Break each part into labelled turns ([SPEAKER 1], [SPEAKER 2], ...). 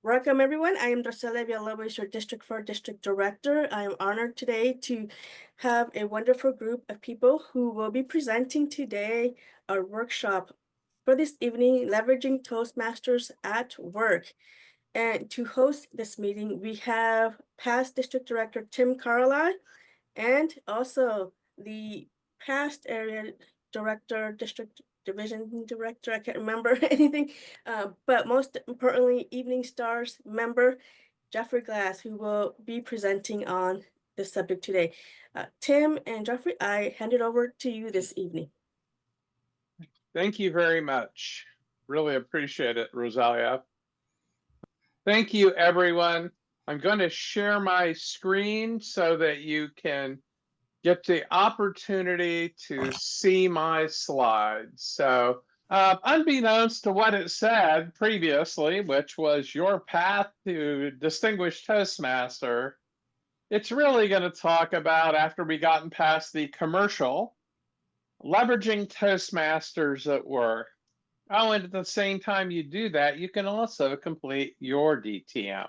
[SPEAKER 1] Welcome, everyone. I am Dracela Villalobos, your District 4 District Director. I am honored today to have a wonderful group of people who will be presenting today our workshop for this evening, Leveraging Toastmasters at Work. And to host this meeting, we have past District Director Tim Carlisle and also the past area director, district division director, I can't remember anything, but most importantly, Evening Stars member, Geoffrey Glass, who will be presenting on this subject today. Tim and Geoffrey, I hand it over to you this evening.
[SPEAKER 2] Thank you very much. Really appreciate it, Rosalia. Thank you, everyone. I'm going to share my screen so that you can get the opportunity to see my slides. So, unbeknownst to what it said previously, which was your path to Distinguished Toastmaster, it's really going to talk about, after we gotten past the commercial, leveraging Toastmasters at work. Oh, and at the same time you do that, you can also complete your DTM.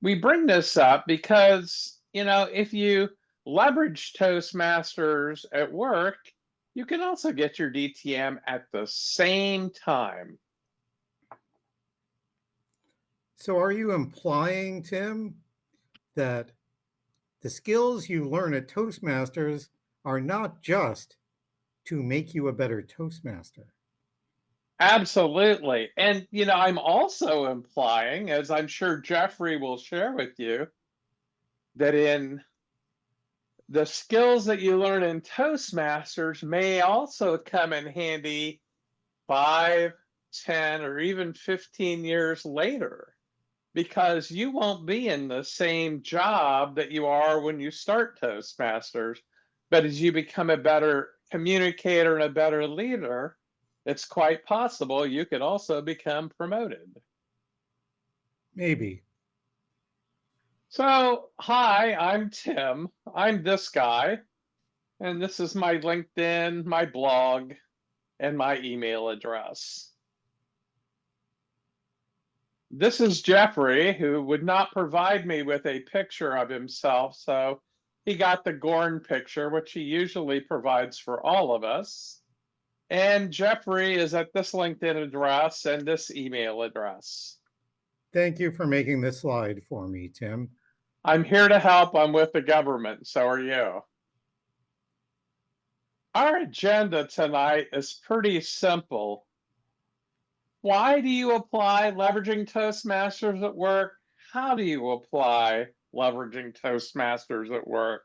[SPEAKER 2] We bring this up because, if you leverage Toastmasters at work, you can also get your DTM at the same time.
[SPEAKER 3] So are you implying, Tim, that the skills you learn at Toastmasters are not just to make you a better Toastmaster?
[SPEAKER 2] Absolutely. And, I'm also implying, as I'm sure Geoffrey will share with you, that in the skills that you learn in Toastmasters may also come in handy 5, 10, or even 15 years later, because you won't be in the same job that you are when you start Toastmasters. But as you become a better communicator and a better leader, it's quite possible you could also become promoted.
[SPEAKER 3] Maybe.
[SPEAKER 2] So, hi, I'm Tim. I'm this guy, and this is my LinkedIn, my blog, and my email address. This is Geoffrey, who would not provide me with a picture of himself, so he got the Gorn picture, which he usually provides for all of us. And Geoffrey is at this LinkedIn address and this email address.
[SPEAKER 3] Thank you for making this slide for me, Tim.
[SPEAKER 2] I'm here to help. I'm with the government. So are you. Our agenda tonight is pretty simple. Why do you apply leveraging Toastmasters at work? How do you apply leveraging Toastmasters at work?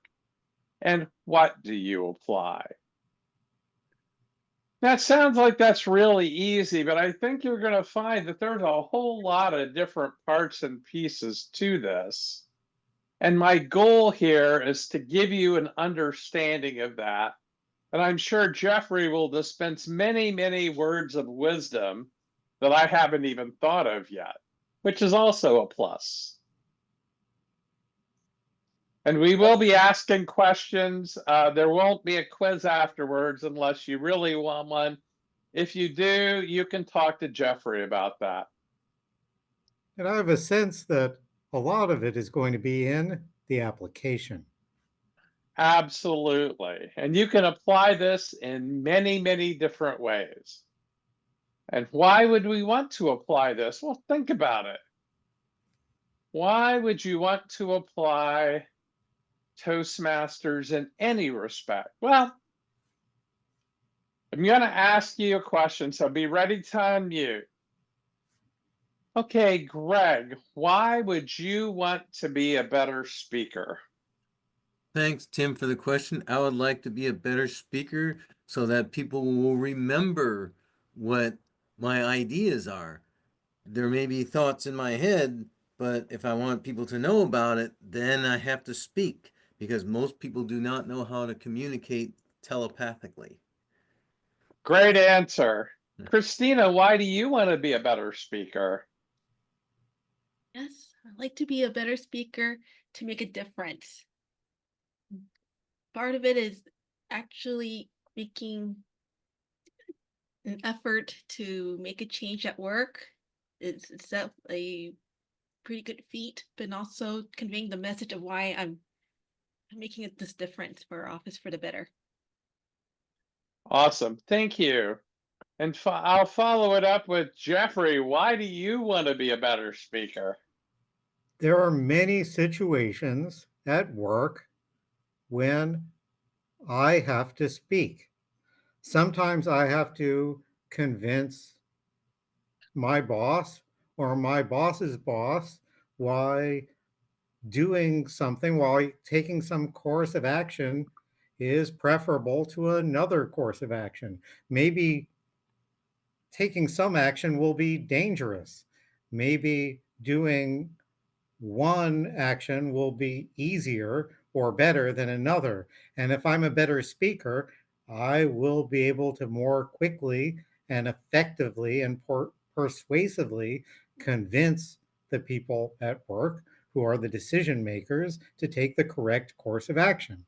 [SPEAKER 2] And what do you apply? That sounds like that's really easy, but I think you're going to find that there's a whole lot of different parts and pieces to this. And my goal here is to give you an understanding of that. And I'm sure Geoffrey will dispense many, many words of wisdom that I haven't even thought of yet, which is also a plus. And we will be asking questions. There won't be a quiz afterwards unless you really want one. If you do, you can talk to Geoffrey about that.
[SPEAKER 3] And I have a sense that a lot of it is going to be in the application.
[SPEAKER 2] Absolutely. And you can apply this in many, many different ways. And why would we want to apply this? Well, think about it. Why would you want to apply Toastmasters in any respect? Well, I'm going to ask you a question, so be ready to unmute. Okay, Greg, why would you want to be a better speaker?
[SPEAKER 4] Thanks, Tim, for the question. I would like to be a better speaker so that people will remember what my ideas are. There may be thoughts in my head, but if I want people to know about it, then I have to speak because most people do not know how to communicate telepathically.
[SPEAKER 2] Great answer. Christina, why do you want to be a better speaker?
[SPEAKER 5] Yes, I'd like to be a better speaker to make a difference. Part of it is actually making an effort to make a change at work it's itself a pretty good feat, but also conveying the message of why I'm making it this difference for our office for the better.
[SPEAKER 2] Awesome. Thank you. And I'll follow it up with Geoffrey. Why do you want to be a better speaker?
[SPEAKER 3] There are many situations at work when I have to speak. Sometimes I have to convince my boss or my boss's boss why doing something, while taking some course of action is preferable to another course of action. Maybe taking some action will be dangerous. Maybe doing one action will be easier or better than another. And if I'm a better speaker, I will be able to more quickly and effectively and persuasively convince the people at work who are the decision makers to take the correct course of action.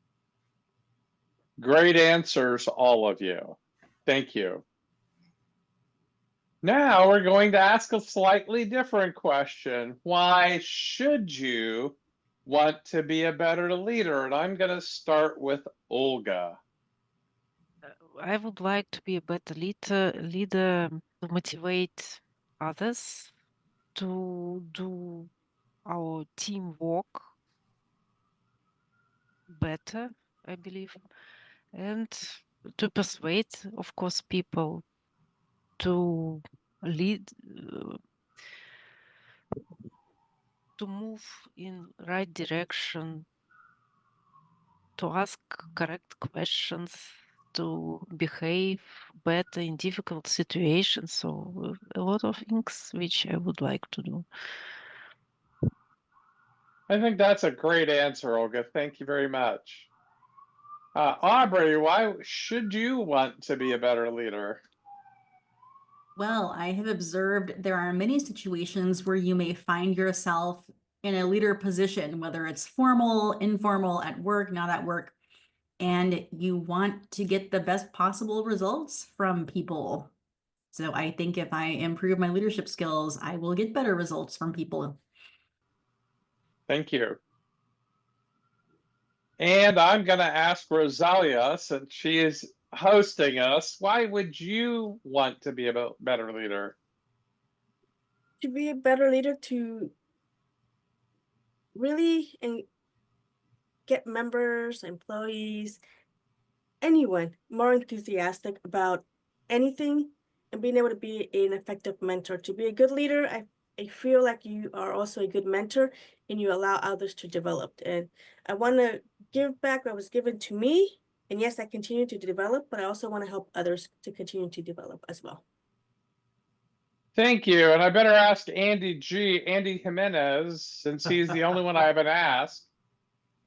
[SPEAKER 2] Great answers, all of you. Thank you. Now we're going to ask a slightly different question. Why should you want to be a better leader? And I'm going to start with Olga.
[SPEAKER 6] I would like to be a better leader to motivate others to do our teamwork better, I believe, and to persuade, of course, people to lead, to move in right direction, to ask correct questions, to behave better in difficult situations. So a lot of things which I would like to do.
[SPEAKER 2] I think that's a great answer, Olga. Thank you very much. Aubrey, why should you want to be a better leader?
[SPEAKER 7] Well, I have observed there are many situations where you may find yourself in a leader position, whether it's formal, informal, at work, not at work, and you want to get the best possible results from people. So I think if I improve my leadership skills, I will get better results from people.
[SPEAKER 2] Thank you. And I'm going to ask Rosalia, since she is hosting us, why would you want to be a better leader?
[SPEAKER 1] To be a better leader, to really get members, employees, anyone more enthusiastic about anything and being able to be an effective mentor. To be a good leader, I feel like you are also a good mentor and you allow others to develop. And I want to give back what was given to me. And yes, I continue to develop, but I also want to help others to continue to develop as well.
[SPEAKER 2] Thank you. And I better ask Andy Jimenez, since he's the only one I haven't asked.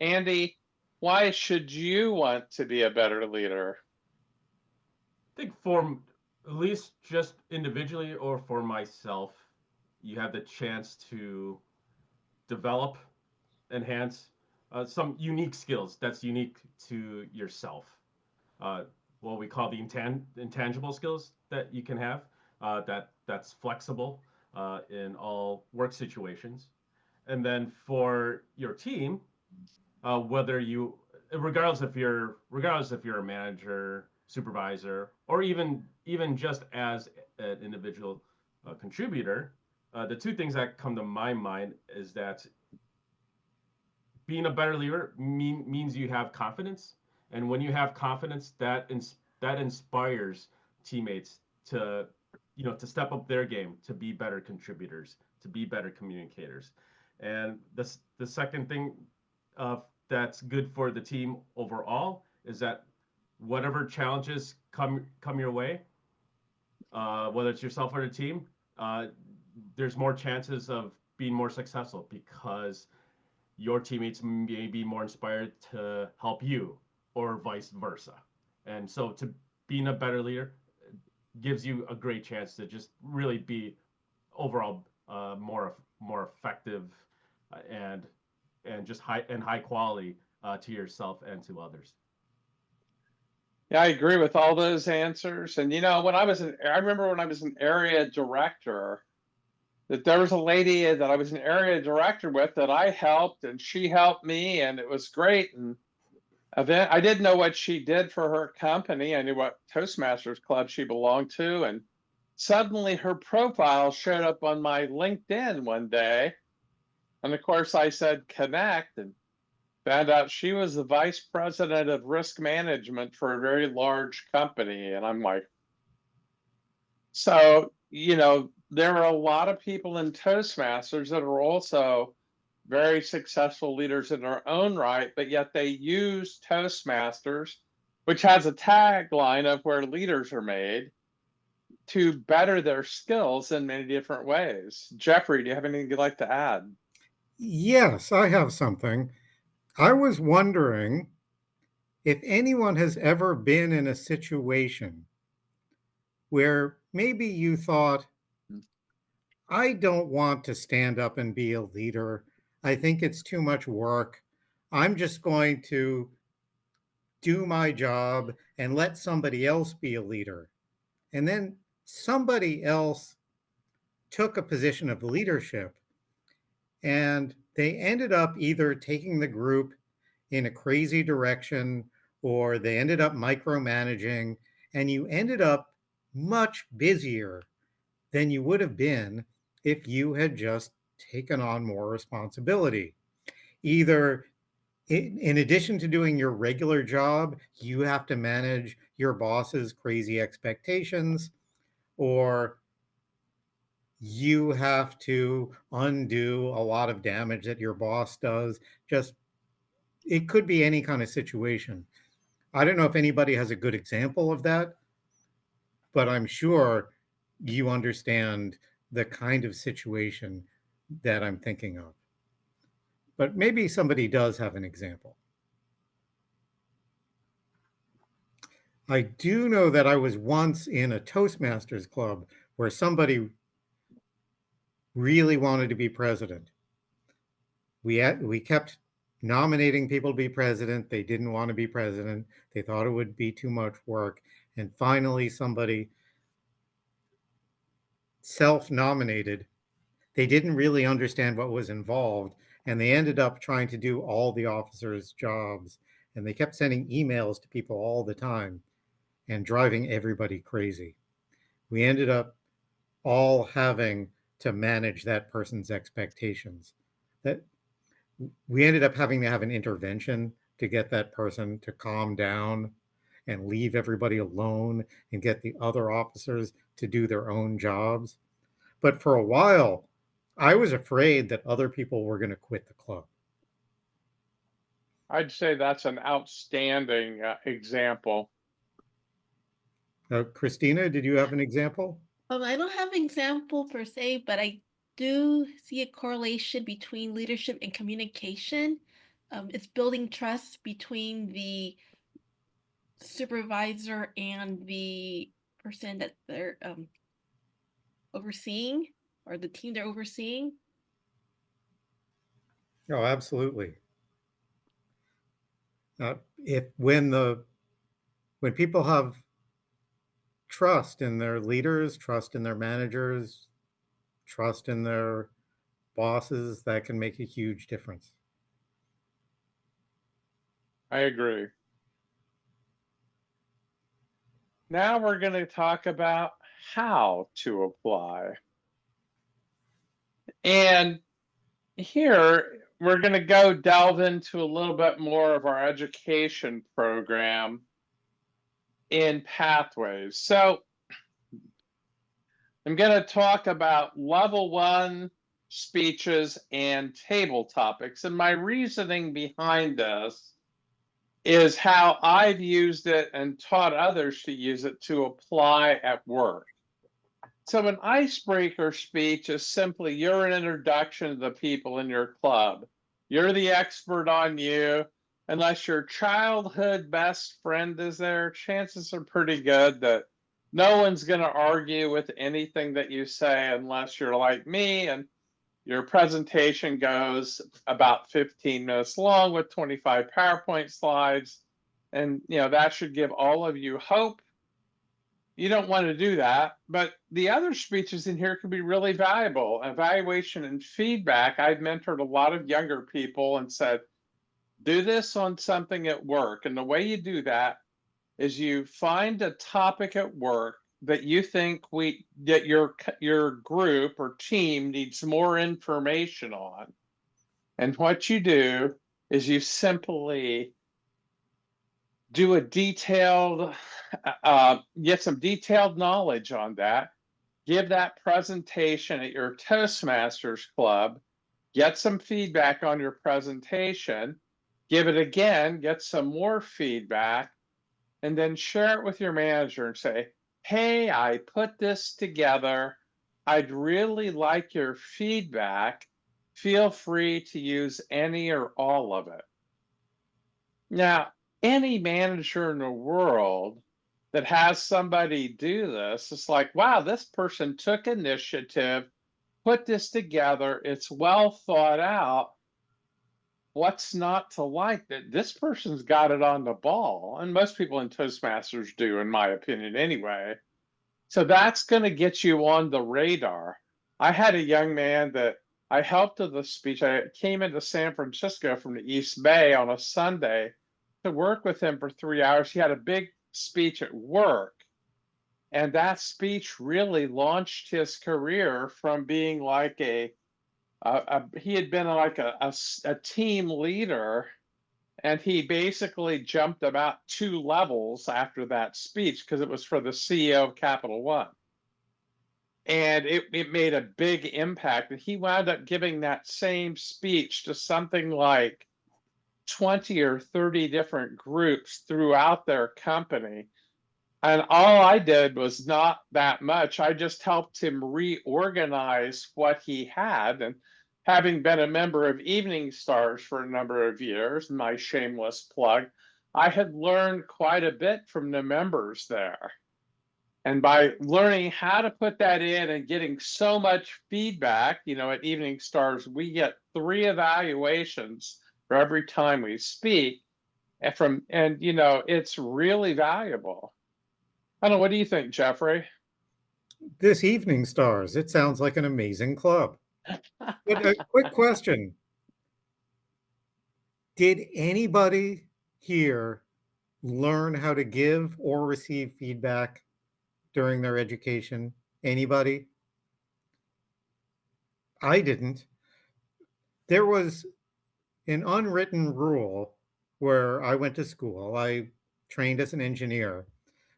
[SPEAKER 2] Andy, why should you want to be a better leader?
[SPEAKER 8] I think for at least just individually or for myself, you have the chance to develop, enhance some unique skills that's unique to yourself. What we call the intangible skills that you can have that's flexible in all work situations. And then for your team, whether you, regardless if you're a manager, supervisor, or even just as an individual contributor, the two things that come to my mind is that being a better leader means you have confidence, and when you have confidence, that inspires teammates to to step up their game, to be better contributors, to be better communicators. And the second thing that's good for the team overall is that whatever challenges come your way, whether it's yourself or the team, there's more chances of being more successful because your teammates may be more inspired to help you or vice versa. And so to being a better leader gives you a great chance to just really be overall more effective and just high quality to yourself and to others.
[SPEAKER 2] Yeah, I agree with all those answers. And when I remember when I was an area director, that there was a lady that I was an area director with that I helped, and she helped me, and it was great. And I didn't know what she did for her company. I knew what Toastmasters club she belonged to, and suddenly her profile showed up on my LinkedIn one day. And of course I said connect, and found out she was the vice president of risk management for a very large company. And I'm like, so, there are a lot of people in Toastmasters that are also very successful leaders in their own right, but yet they use Toastmasters, which has a tagline of where leaders are made, to better their skills in many different ways. Geoffrey, do you have anything you'd like to add?
[SPEAKER 3] Yes, I have something. I was wondering if anyone has ever been in a situation where maybe you thought, I don't want to stand up and be a leader. I think it's too much work. I'm just going to do my job and let somebody else be a leader. And then somebody else took a position of leadership and they ended up either taking the group in a crazy direction or they ended up micromanaging, and you ended up much busier than you would have been if you had just taken on more responsibility. Either in addition to doing your regular job, you have to manage your boss's crazy expectations, or you have to undo a lot of damage that your boss does. Just, it could be any kind of situation. I don't know if anybody has a good example of that, but I'm sure you understand the kind of situation that I'm thinking of. But maybe somebody does have an example. I do know that I was once in a Toastmasters club where somebody really wanted to be president. We kept nominating people to be president. They didn't want to be president. They thought it would be too much work. And finally, somebody self-nominated. They didn't really understand what was involved, and they ended up trying to do all the officers' jobs. And they kept sending emails to people all the time and driving everybody crazy. We ended up all having to manage that person's expectations. That we ended up having to have an intervention to get that person to calm down and leave everybody alone and get the other officers to do their own jobs. But for a while, I was afraid that other people were going to quit the club.
[SPEAKER 2] I'd say that's an outstanding example.
[SPEAKER 3] Christina, did you have an example?
[SPEAKER 5] I don't have an example per se, but I do see a correlation between leadership and communication. It's building trust between the supervisor and the person that they're overseeing, or the team they're overseeing.
[SPEAKER 3] Oh, absolutely. When people have trust in their leaders, trust in their managers, trust in their bosses, that can make a huge difference.
[SPEAKER 2] I agree. Now we're going to talk about how to apply. And here we're going to go delve into a little bit more of our education program in pathways. So I'm going to talk about level 1 speeches and table topics. And my reasoning behind this is how I've used it and taught others to use it to apply at work. So an icebreaker speech is simply you're an introduction to the people in your club. You're the expert on you. Unless your childhood best friend is there, chances are pretty good that no one's going to argue with anything that you say unless you're like me and your presentation goes about 15 minutes long with 25 PowerPoint slides. And that should give all of you hope. you don't want to do that. But the other speeches in here can be really valuable. Evaluation and feedback. I've mentored a lot of younger people and said, do this on something at work. And the way you do that is you find a topic at work that you think that your group or team needs more information on. And what you do is you simply do a detailed, get some detailed knowledge on that, give that presentation at your Toastmasters club, get some feedback on your presentation, give it again, get some more feedback, and then share it with your manager and say, hey, I put this together. I'd really like your feedback. Feel free to use any or all of it. Now, any manager in the world that has somebody do this, it's like, wow, this person took initiative, put this together, it's well thought out. What's not to like? That this person's got it on the ball, and most people in Toastmasters do, in my opinion, anyway. So that's going to get you on the radar. I had a young man that I helped with the speech. I came into San Francisco from the East Bay on a Sunday to work with him for 3 hours. He had a big speech at work, and that speech really launched his career from being like he had been like a team leader, and he basically jumped about 2 levels after that speech because it was for the CEO of Capital One. And it made a big impact. And he wound up giving that same speech to something like 20 or 30 different groups throughout their company. And all I did was not that much. I just helped him reorganize what he had. And having been a member of Evening Stars for a number of years, my shameless plug, I had learned quite a bit from the members there. And by learning how to put that in and getting so much feedback, at Evening Stars, we get 3 evaluations for every time we speak. And it's really valuable. I don't know. What do you think, Geoffrey?
[SPEAKER 3] This Evening Stars, it sounds like an amazing club. But a quick question. Did anybody here learn how to give or receive feedback during their education? Anybody? I didn't. There was an unwritten rule where I went to school. I trained as an engineer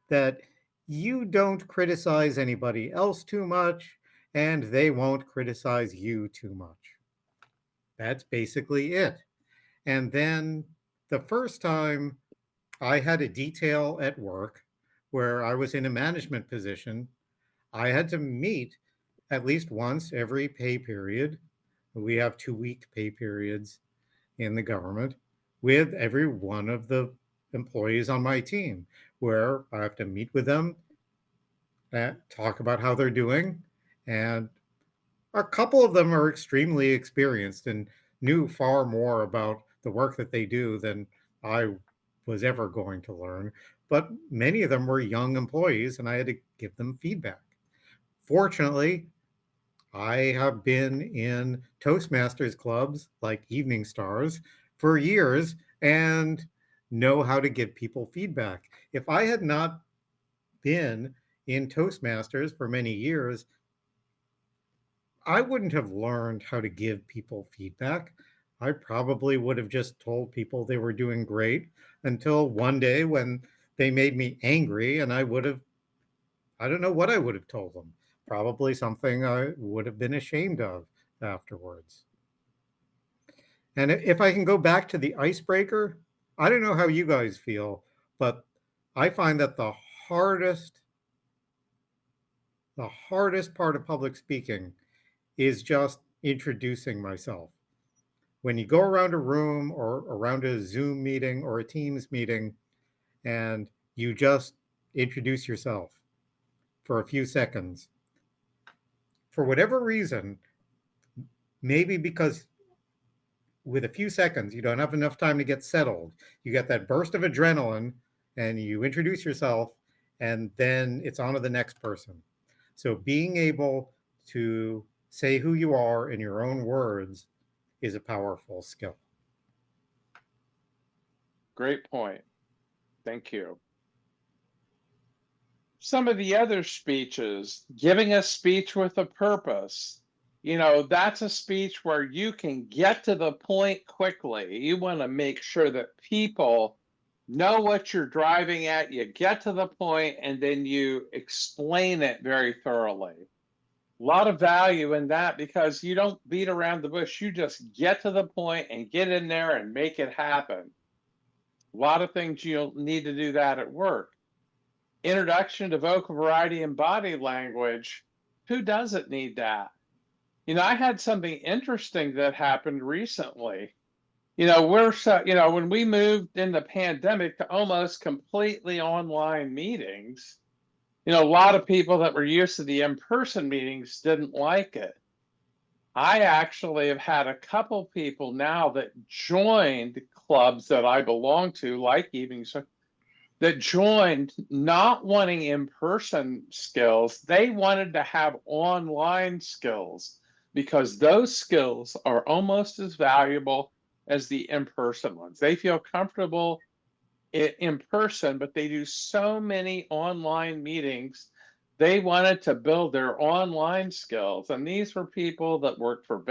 [SPEAKER 3] that you don't criticize anybody else too much and they won't criticize you too much. That's basically it. And then the first time I had a detail at work where I was in a management position, I had to meet at least once every pay period. We have 2-week pay periods in the government with every one of the employees on my team, where I have to meet with them, talk about how they're doing. And a couple of them are extremely experienced and knew far more about the work that they do than I was ever going to learn. But many of them were young employees, and I had to give them feedback. Fortunately, I have been in Toastmasters clubs like Evening Stars for years and know how to give people feedback. If I had not been in Toastmasters for many years, I wouldn't have learned how to give people feedback. I probably would have just told people they were doing great until one day when they made me angry, and I don't know what I would have told them. Probably something I would have been ashamed of afterwards. And if I can go back to the icebreaker, I don't know how you guys feel, but I find that the hardest part of public speaking is just introducing myself. When you go around a room or around a Zoom meeting or a Teams meeting and you just introduce yourself for a few seconds, for whatever reason, maybe because with a few seconds, you don't have enough time to get settled. You get that burst of adrenaline and you introduce yourself and then it's on to the next person. So being able to say who you are in your own words is a powerful skill.
[SPEAKER 2] Great point. Thank you. Some of the other speeches, giving a speech with a purpose, that's a speech where you can get to the point quickly. You want to make sure that people know what you're driving at, you get to the point, and then you explain it very thoroughly. A lot of value in that because you don't beat around the bush. You just get to the point and get in there and make it happen. A lot of things you'll need to do that at work. Introduction to vocal variety and body language. Who doesn't need that? I had something interesting that happened recently. When we moved in the pandemic to almost completely online meetings, a lot of people that were used to the in-person meetings didn't like it. I actually have had a couple people now that joined clubs that I belong to, like evenings, that joined not wanting in-person skills. They wanted to have online skills because those skills are almost as valuable as the in-person ones. They feel comfortable in person, but they do so many online meetings. They wanted to build their online skills. And these were people that worked for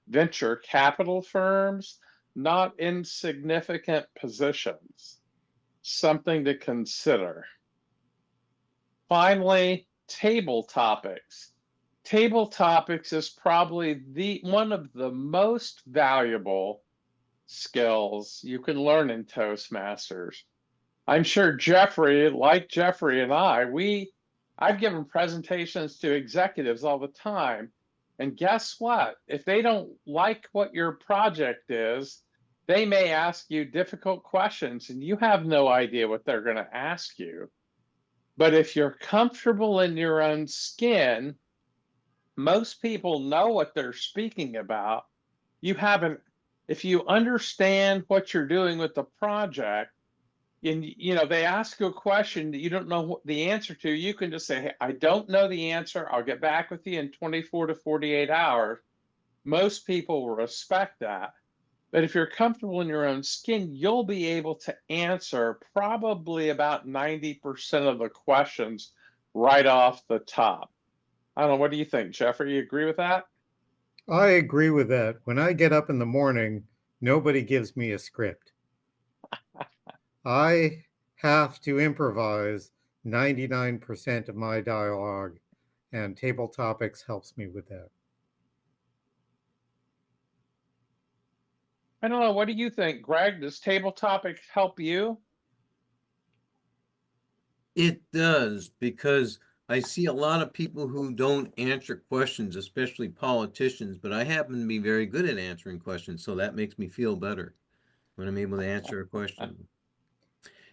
[SPEAKER 2] venture capital firms, not insignificant positions. Something to consider. Finally, table topics. Table topics is probably one of the most valuable skills you can learn in Toastmasters. I'm sure Geoffrey, like Geoffrey and I've given presentations to executives all the time. And guess what? If they don't like what your project is, they may ask you difficult questions and you have no idea what they're going to ask you. But if you're comfortable in your own skin, most people know what they're speaking about. If you understand what you're doing with the project, and they ask you a question that you don't know the answer to, you can just say, hey, I don't know the answer. I'll get back with you in 24 to 48 hours. Most people will respect that. But if you're comfortable in your own skin, you'll be able to answer probably about 90% of the questions right off the top. I don't know. What do you think, Geoffrey? You agree with that?
[SPEAKER 3] I agree with that. When I get up in the morning, nobody gives me a script. I have to improvise 99% of my dialogue, and Table Topics helps me with that.
[SPEAKER 2] I don't know. What do you think, Greg? Does Table Topics help you?
[SPEAKER 4] It does, because I see a lot of people who don't answer questions, especially politicians, but I happen to be very good at answering questions, so that makes me feel better when I'm able to answer a question.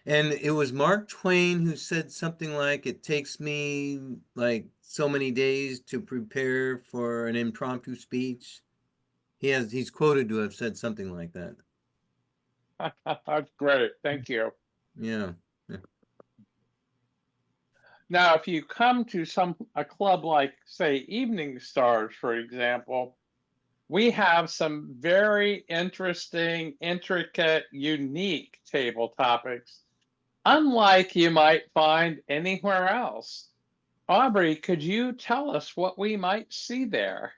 [SPEAKER 4] And it was Mark Twain who said something like, it takes me like so many days to prepare for an impromptu speech. He's quoted to have said something like that.
[SPEAKER 2] That's great. Thank you.
[SPEAKER 4] Yeah.
[SPEAKER 2] Now, if you come to a club like, say, Evening Stars, for example, we have some very interesting, intricate, unique table topics, unlike you might find anywhere else. Aubrey, could you tell us what we might see there?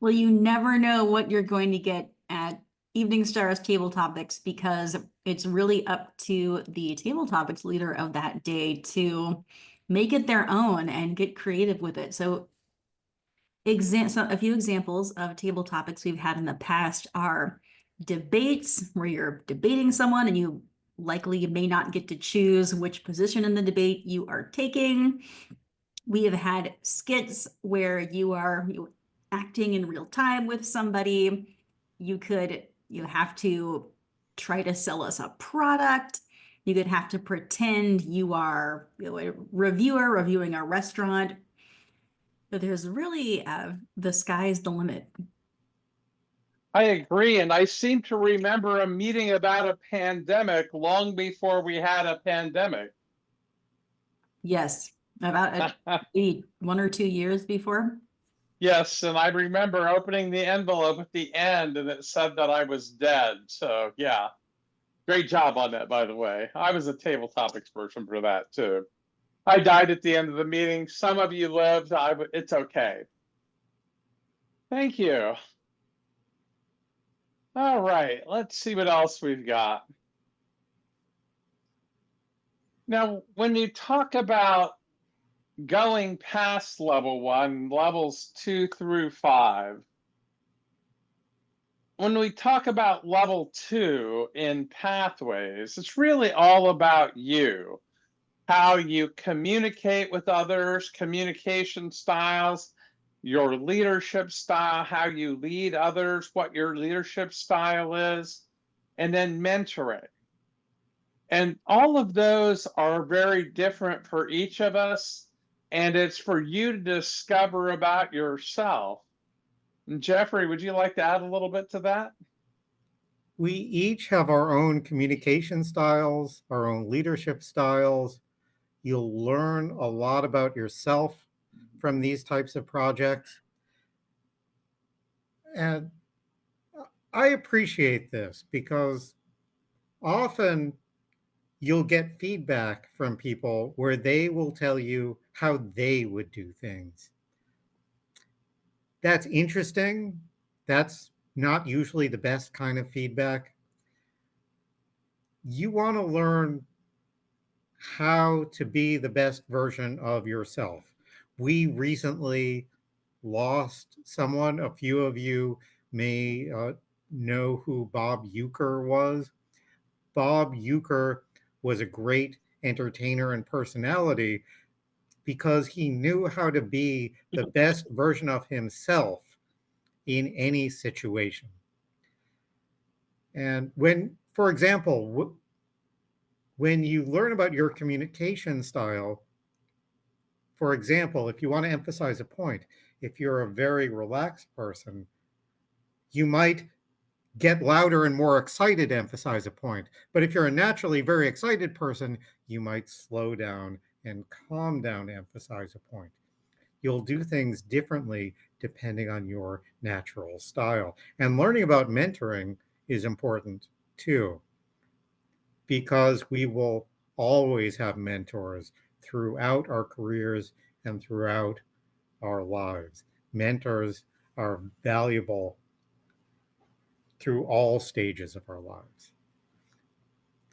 [SPEAKER 7] Well, you never know what you're going to get at Evening Stars Table Topics because it's really up to the Table Topics leader of that day to make it their own and get creative with it. So a few examples of table topics we've had in the past are debates, where you're debating someone and you likely may not get to choose which position in the debate you are taking. We have had skits where you are acting in real time with somebody. You have to try to sell us a product. You could have to pretend you are a reviewer reviewing a restaurant. So there's really, the sky's the limit.
[SPEAKER 2] I agree. And I seem to remember a meeting about a pandemic long before we had a pandemic.
[SPEAKER 7] Yes, about maybe 1 or 2 years before.
[SPEAKER 2] Yes, and I remember opening the envelope at the end and it said that I was dead. So yeah, great job on that, by the way. I was a tabletop person for that too. I died at the end of the meeting. Some of you lived. It's okay. Thank you. All right, let's see what else we've got. Now, when you talk about going past level 1, levels 2 through 5, when we talk about level 2 in pathways, it's really all about you, how you communicate with others, communication styles, your leadership style, how you lead others, what your leadership style is, and then mentoring. And all of those are very different for each of us. And it's for you to discover about yourself. And Geoffrey, would you like to add a little bit to that?
[SPEAKER 3] We each have our own communication styles, our own leadership styles. You'll learn a lot about yourself from these types of projects. And I appreciate this because often you'll get feedback from people where they will tell you how they would do things. That's interesting. That's not usually the best kind of feedback. You want to learn how to be the best version of yourself. We recently lost someone. A few of you may know who Bob Euchre was. Bob Euchre was a great entertainer and personality because he knew how to be the best version of himself in any situation. And when, for example, when you learn about your communication style, for example, if you want to emphasize a point, if you're a very relaxed person, you might get louder and more excited to emphasize a point. But if you're a naturally very excited person, you might slow down and calm down to emphasize a point. You'll do things differently depending on your natural style. And learning about mentoring is important too, because we will always have mentors throughout our careers and throughout our lives. Mentors are valuable through all stages of our lives.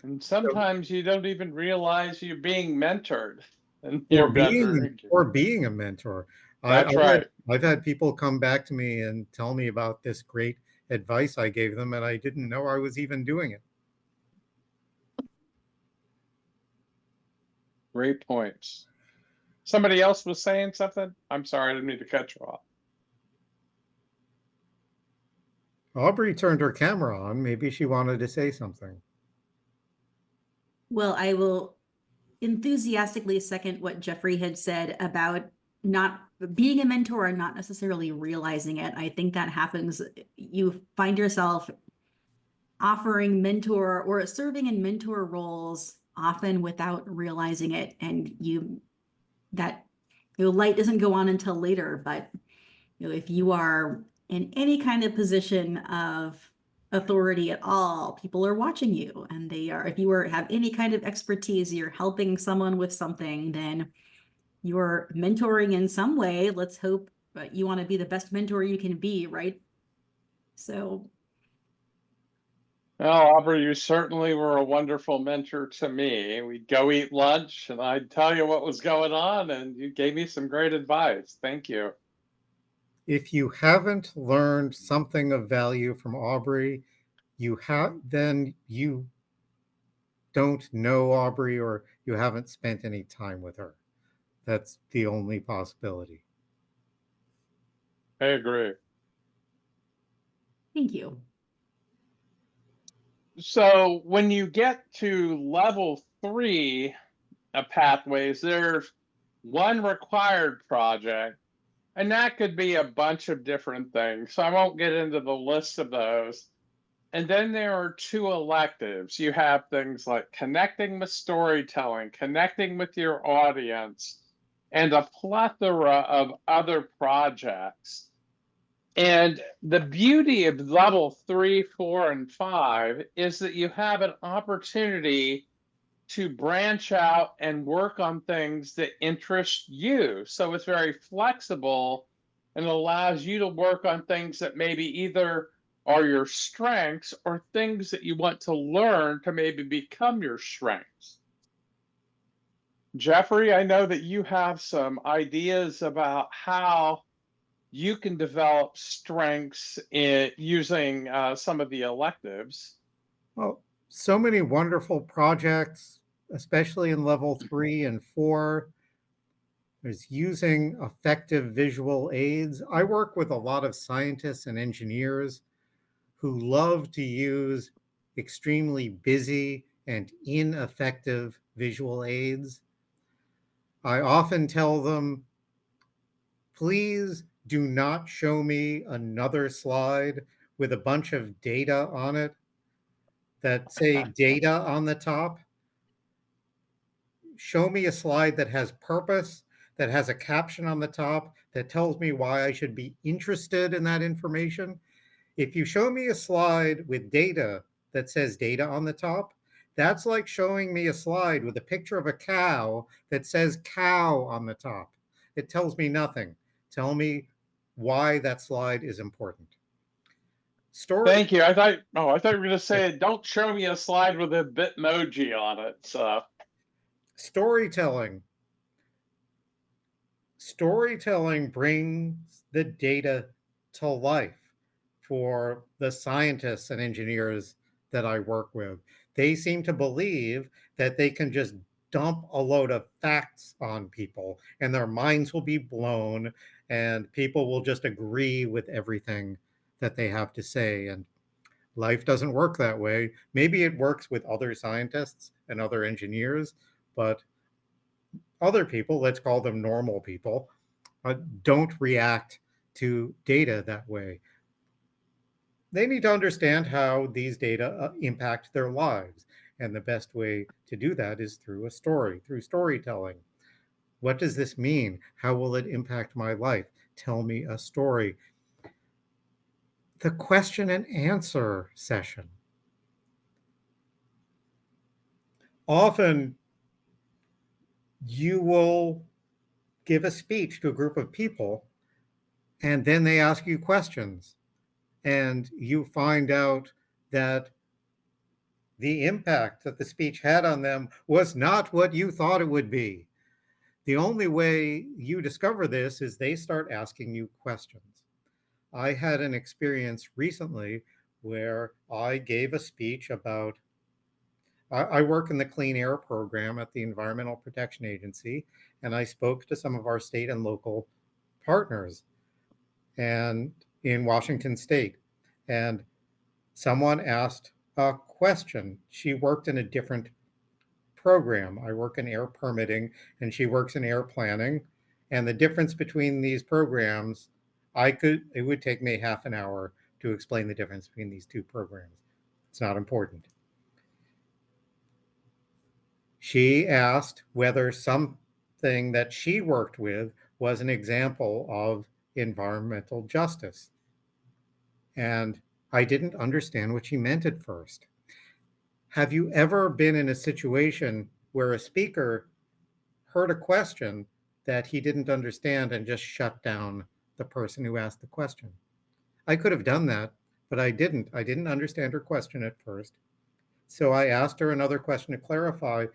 [SPEAKER 2] And sometimes you don't even realize you're being mentored. And
[SPEAKER 3] Or
[SPEAKER 2] you're
[SPEAKER 3] being a mentor.
[SPEAKER 2] That's right.
[SPEAKER 3] I've had people come back to me and tell me about this great advice I gave them, and I didn't know I was even doing it.
[SPEAKER 2] Great points. Somebody else was saying something? I'm sorry, I didn't mean to cut you off.
[SPEAKER 3] Aubrey turned her camera on. Maybe she wanted to say something.
[SPEAKER 7] Well, I will enthusiastically second what Geoffrey had said about not being a mentor and not necessarily realizing it. I think that happens. You find yourself offering mentor or serving in mentor roles often without realizing it. And that light doesn't go on until later. But if you are in any kind of position of authority at all, people are watching you, and if you have any kind of expertise, you're helping someone with something, then you're mentoring in some way. Let's hope you want to be the best mentor you can be, right? So.
[SPEAKER 2] Well, Aubrey, you certainly were a wonderful mentor to me. We'd go eat lunch and I'd tell you what was going on, and you gave me some great advice. Thank you.
[SPEAKER 3] If you haven't learned something of value from Aubrey, then you don't know Aubrey, or you haven't spent any time with her. That's the only possibility.
[SPEAKER 2] I agree.
[SPEAKER 7] Thank you.
[SPEAKER 2] So when you get to level 3 of pathways, there's one required project, and that could be a bunch of different things. So I won't get into the list of those. And then there are two electives. You have things like connecting with storytelling, connecting with your audience, and a plethora of other projects. And the beauty of level 3, 4, and 5 is that you have an opportunity to branch out and work on things that interest you. So it's very flexible and allows you to work on things that maybe either are your strengths or things that you want to learn to maybe become your strengths. Geoffrey, I know that you have some ideas about how you can develop strengths in using some of the electives.
[SPEAKER 3] Well, so many wonderful projects, especially in level 3 and 4. There's using effective visual aids. I work with a lot of scientists and engineers who love to use extremely busy and ineffective visual aids. I often tell them, please do not show me another slide with a bunch of data on it that say data on the top. Show me a slide that has purpose, that has a caption on the top, that tells me why I should be interested in that information. If you show me a slide with data that says data on the top, that's like showing me a slide with a picture of a cow that says cow on the top. It tells me nothing. Tell me why that slide is important.
[SPEAKER 2] Thank you. I thought you were going to say, don't show me a slide with a Bitmoji on it. So
[SPEAKER 3] storytelling. Storytelling brings the data to life for the scientists and engineers that I work with. They seem to believe that they can just dump a load of facts on people and their minds will be blown and people will just agree with everything that they have to say. And life doesn't work that way. Maybe it works with other scientists and other engineers, but other people, let's call them normal people, don't react to data that way. They need to understand how these data impact their lives. And the best way to do that is through a story, through storytelling. What does this mean? How will it impact my life? Tell me a story. The question and answer session. Often you will give a speech to a group of people and then they ask you questions and you find out that the impact that the speech had on them was not what you thought it would be. The only way you discover this is they start asking you questions. I had an experience recently where I gave a speech about, I work in the clean air program at the Environmental Protection Agency, and I spoke to some of our state and local partners and in Washington State. And someone asked a question. She worked in a different program. I work in air permitting and she works in air planning. And the difference between these programs, it would take me half an hour to explain the difference between these two programs. It's not important. She asked whether something that she worked with was an example of environmental justice. And I didn't understand what she meant at first. Have you ever been in a situation where a speaker heard a question that he didn't understand and just shut down the person who asked the question? I could have done that, but I didn't. I didn't understand her question at first. So I asked her another question to clarify.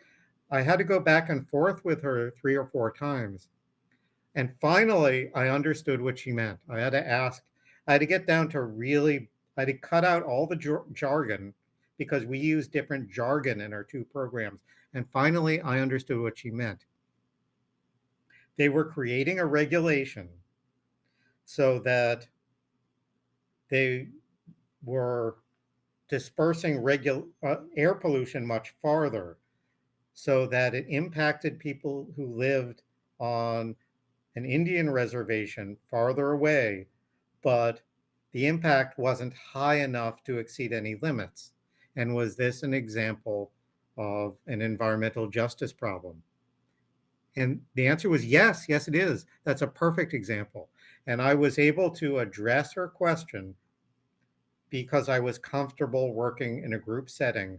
[SPEAKER 3] I had to go back and forth with her 3 or 4 times. And finally, I understood what she meant. I had to get down to I had to cut out all the jargon because we use different jargon in our 2 programs. And finally, I understood what she meant. They were creating a regulation so that they were dispersing air pollution much farther so that it impacted people who lived on an Indian reservation farther away, but the impact wasn't high enough to exceed any limits? And was this an example of an environmental justice problem? And the answer was yes, yes, it is. That's a perfect example. And I was able to address her question because I was comfortable working in a group setting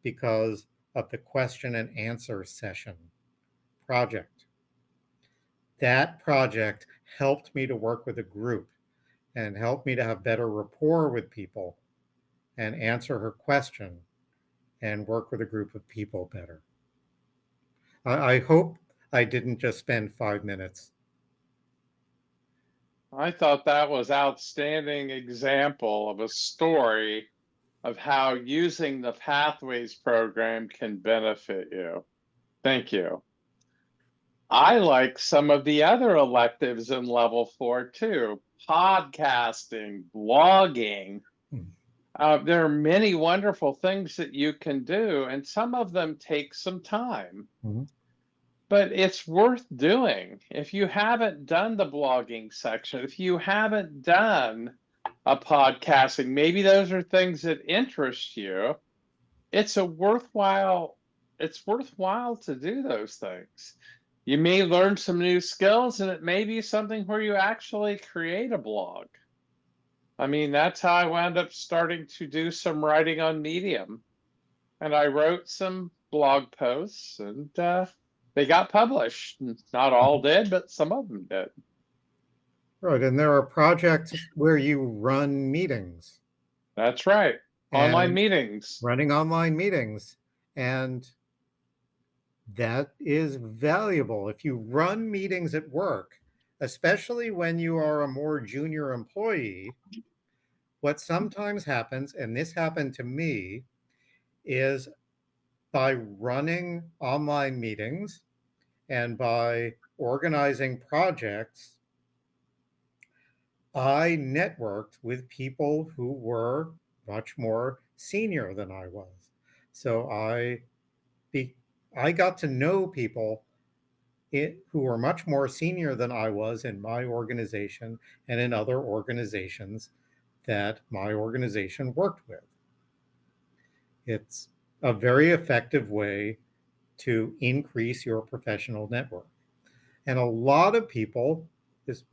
[SPEAKER 3] because of the question and answer session project. That project helped me to work with a group and helped me to have better rapport with people and answer her question and work with a group of people better. I hope I didn't just spend 5 minutes.
[SPEAKER 2] I thought that was outstanding example of a story of how using the Pathways program can benefit you. Thank you. I like some of the other electives in level 4 too. Podcasting, blogging. There are many wonderful things that you can do, and some of them take some time. But it's worth doing. If you haven't done the blogging section, if you haven't done a podcasting, maybe those are things that interest you. It's worthwhile to do those things. You may learn some new skills, and it may be something where you actually create a blog. I mean, that's how I wound up starting to do some writing on Medium. And I wrote some blog posts, and they got published. Not all did, but some of them did.
[SPEAKER 3] Right, and there are projects where you run meetings.
[SPEAKER 2] That's right. Online meetings.
[SPEAKER 3] Running online meetings. And that is valuable. If you run meetings at work, especially when you are a more junior employee, what sometimes happens, and this happened to me, is by running online meetings and by organizing projects, I networked with people who were much more senior than I was. So I got to know people who were much more senior than I was in my organization and in other organizations that my organization worked with. It's a very effective way to increase your professional network. And a lot of people,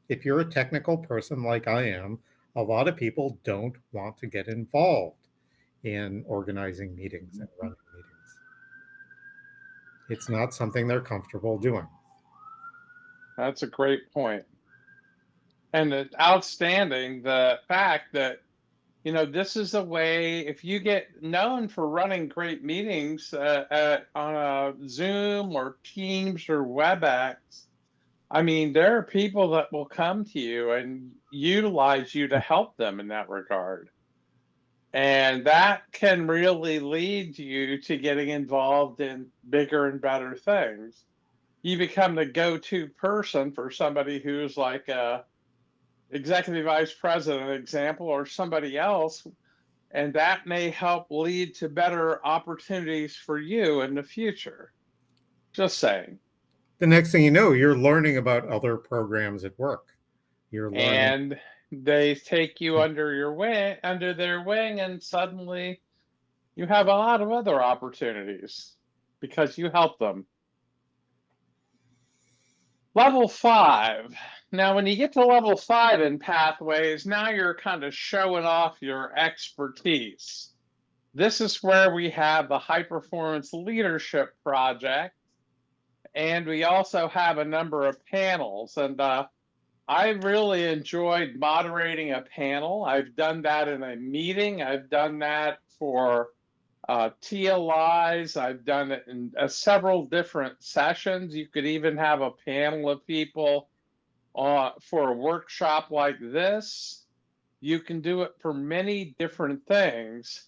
[SPEAKER 3] if you're a technical person like I am, a lot of people don't want to get involved in organizing meetings and running meetings. It's not something they're comfortable doing.
[SPEAKER 2] That's a great point. And it's outstanding the fact that, you know, this is a way, if you get known for running great meetings on a Zoom or Teams or WebEx, I mean, there are people that will come to you and utilize you to help them in that regard. And that can really lead you to getting involved in bigger and better things. You become the go-to person for somebody who's like a executive vice president example or somebody else, and that may help lead to better opportunities for you in the future. Just saying.
[SPEAKER 3] The next thing you know, you're learning about other programs at work. You're learning.
[SPEAKER 2] And they take you under their wing, and suddenly you have a lot of other opportunities because you help them. Level 5. Now, when you get to level 5 in Pathways, now you're kind of showing off your expertise. This is where we have the High Performance Leadership Project, and we also have a number of panels. And I really enjoyed moderating a panel. I've done that in a meeting. I've done that for TLIs. I've done it in several different sessions. You could even have a panel of people for a workshop like this. You can do it for many different things.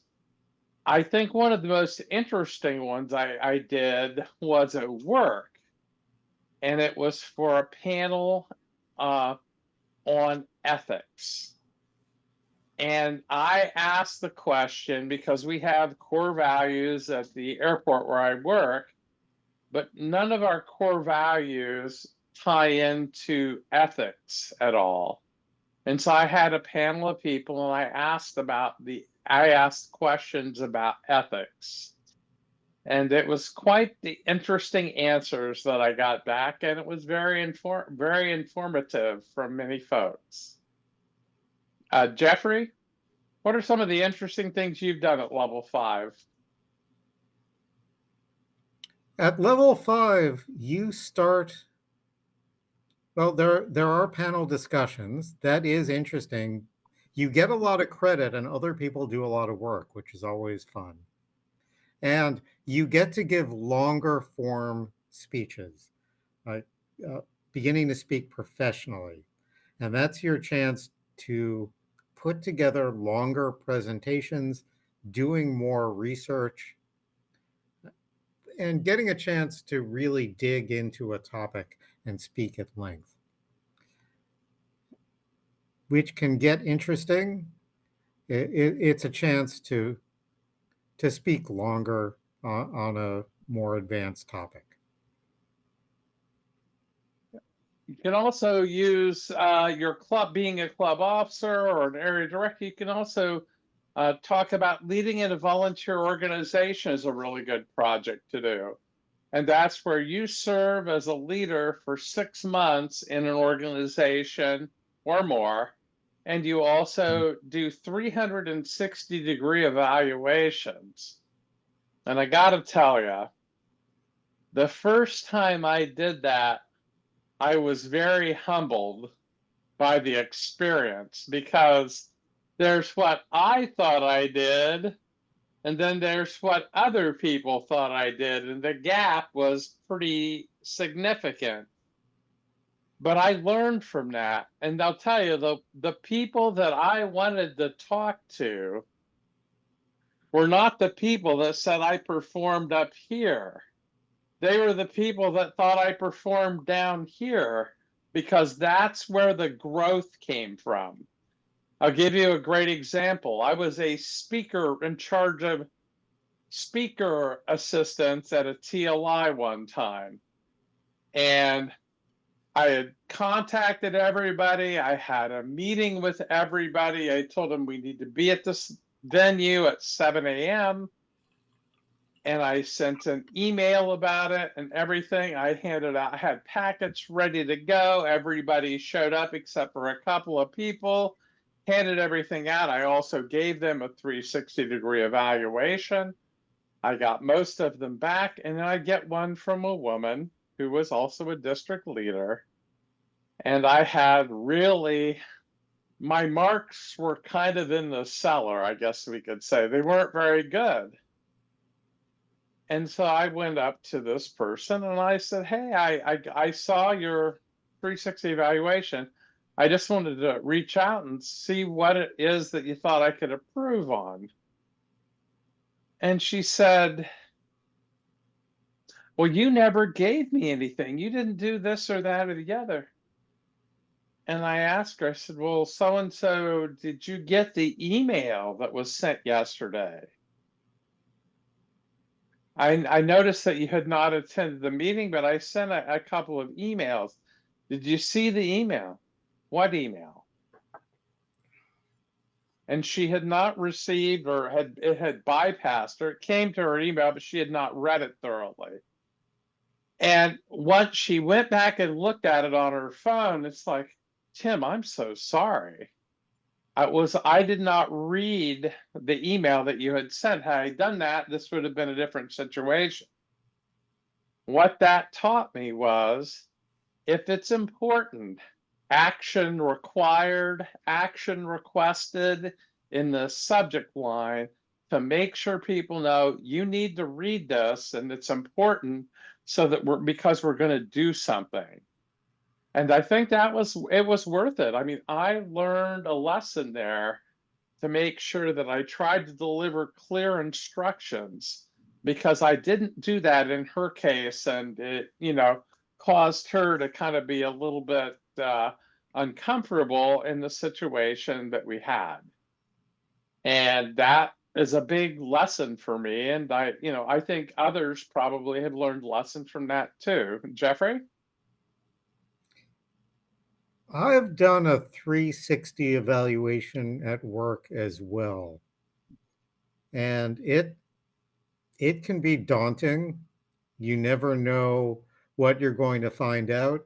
[SPEAKER 2] I think one of the most interesting ones I did was at work, and it was for a panel on ethics. And I asked the question because we have core values at the airport where I work, but none of our core values tie into ethics at all. And so I had a panel of people and I asked questions about ethics. And it was quite the interesting answers that I got back, and it was very informative from many folks. Geoffrey, what are some of the interesting things you've done at level 5?
[SPEAKER 3] At level 5, you start, well, there are panel discussions. That is interesting. You get a lot of credit and other people do a lot of work, which is always fun. And you get to give longer form speeches, uh, beginning to speak professionally. And that's your chance to put together longer presentations, doing more research, and getting a chance to really dig into a topic and speak at length, which can get interesting. It's a chance to speak longer on a more advanced topic.
[SPEAKER 2] You can also use your club, being a club officer or an area director. You can also talk about leading in a volunteer organization is a really good project to do. And that's where you serve as a leader for 6 months in an organization or more. And you also do 360-degree evaluations. And I got to tell you, the first time I did that, I was very humbled by the experience, because there's what I thought I did, and then there's what other people thought I did, and the gap was pretty significant. But I learned from that, and I'll tell you, the people that I wanted to talk to were not the people that said I performed up here. They were the people that thought I performed down here, because that's where the growth came from. I'll give you a great example. I was a speaker in charge of speaker assistants at a TLI one time. And I had contacted everybody. I had a meeting with everybody. I told them we need to be at this venue at 7 a.m. And I sent an email about it and everything. I handed out, I had packets ready to go. Everybody showed up except for a couple of people, handed everything out. I also gave them a 360-degree evaluation. I got most of them back, and then I get one from a woman who was also a district leader. And I had really, my marks were kind of in the cellar, I guess we could say. They weren't very good. And so I went up to this person and I said, hey, I saw your 360 evaluation. I just wanted to reach out and see what it is that you thought I could improve on. And she said, well, you never gave me anything. You didn't do this or that or the other. And I asked her, I said, well, so-and-so, did you get the email that was sent yesterday? I noticed that you had not attended the meeting, but I sent a couple of emails. Did you see the email? What email? And she had not received, or it had bypassed her. It came to her email, but she had not read it thoroughly. And once she went back and looked at it on her phone, it's like, Tim, I'm so sorry. I did not read the email that you had sent. Had I done that, this would have been a different situation. What that taught me was, if it's important, action required, action requested in the subject line, to make sure people know you need to read this and it's important, so that because we're going to do something. And I think it was worth it. I mean, I learned a lesson there to make sure that I tried to deliver clear instructions, because I didn't do that in her case, and it, caused her to kind of be a little bit uncomfortable in the situation that we had. And that is a big lesson for me. And I think others probably have learned lessons from that too. Geoffrey?
[SPEAKER 3] I've done a 360 evaluation at work as well. And it can be daunting. You never know what you're going to find out.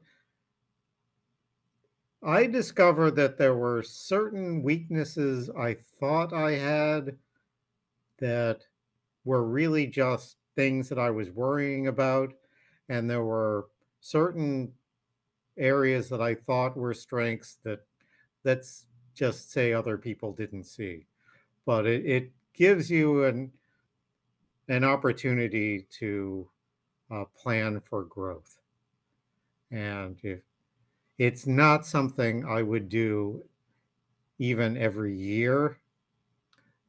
[SPEAKER 3] I discovered that there were certain weaknesses I thought I had that were really just things that I was worrying about. And there were certain areas that I thought were strengths that, let's just say, other people didn't see. But it gives you an opportunity to plan for growth. And if it's not something I would do even every year,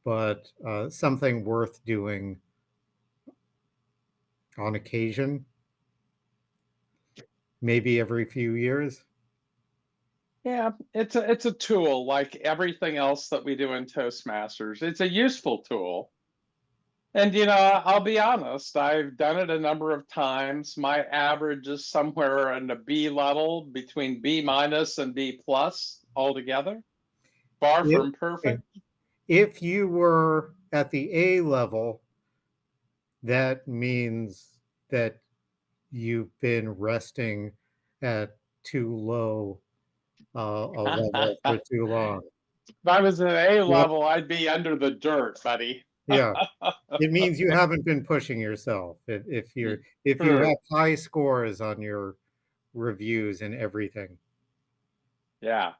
[SPEAKER 3] but something worth doing on occasion, maybe every few years.
[SPEAKER 2] Yeah, it's a tool like everything else that we do in Toastmasters. It's a useful tool. And I'll be honest, I've done it a number of times. My average is somewhere in the B level, between B minus and B plus altogether. Far
[SPEAKER 3] If,
[SPEAKER 2] from perfect.
[SPEAKER 3] if you were at the A level, that means that you've been resting at too low a level for too long.
[SPEAKER 2] If I was at A
[SPEAKER 3] Yeah.
[SPEAKER 2] level, I'd be under the dirt, buddy.
[SPEAKER 3] Yeah. It means you haven't been pushing yourself. If you
[SPEAKER 2] True.
[SPEAKER 3] have high scores on your reviews and everything.
[SPEAKER 2] Yeah.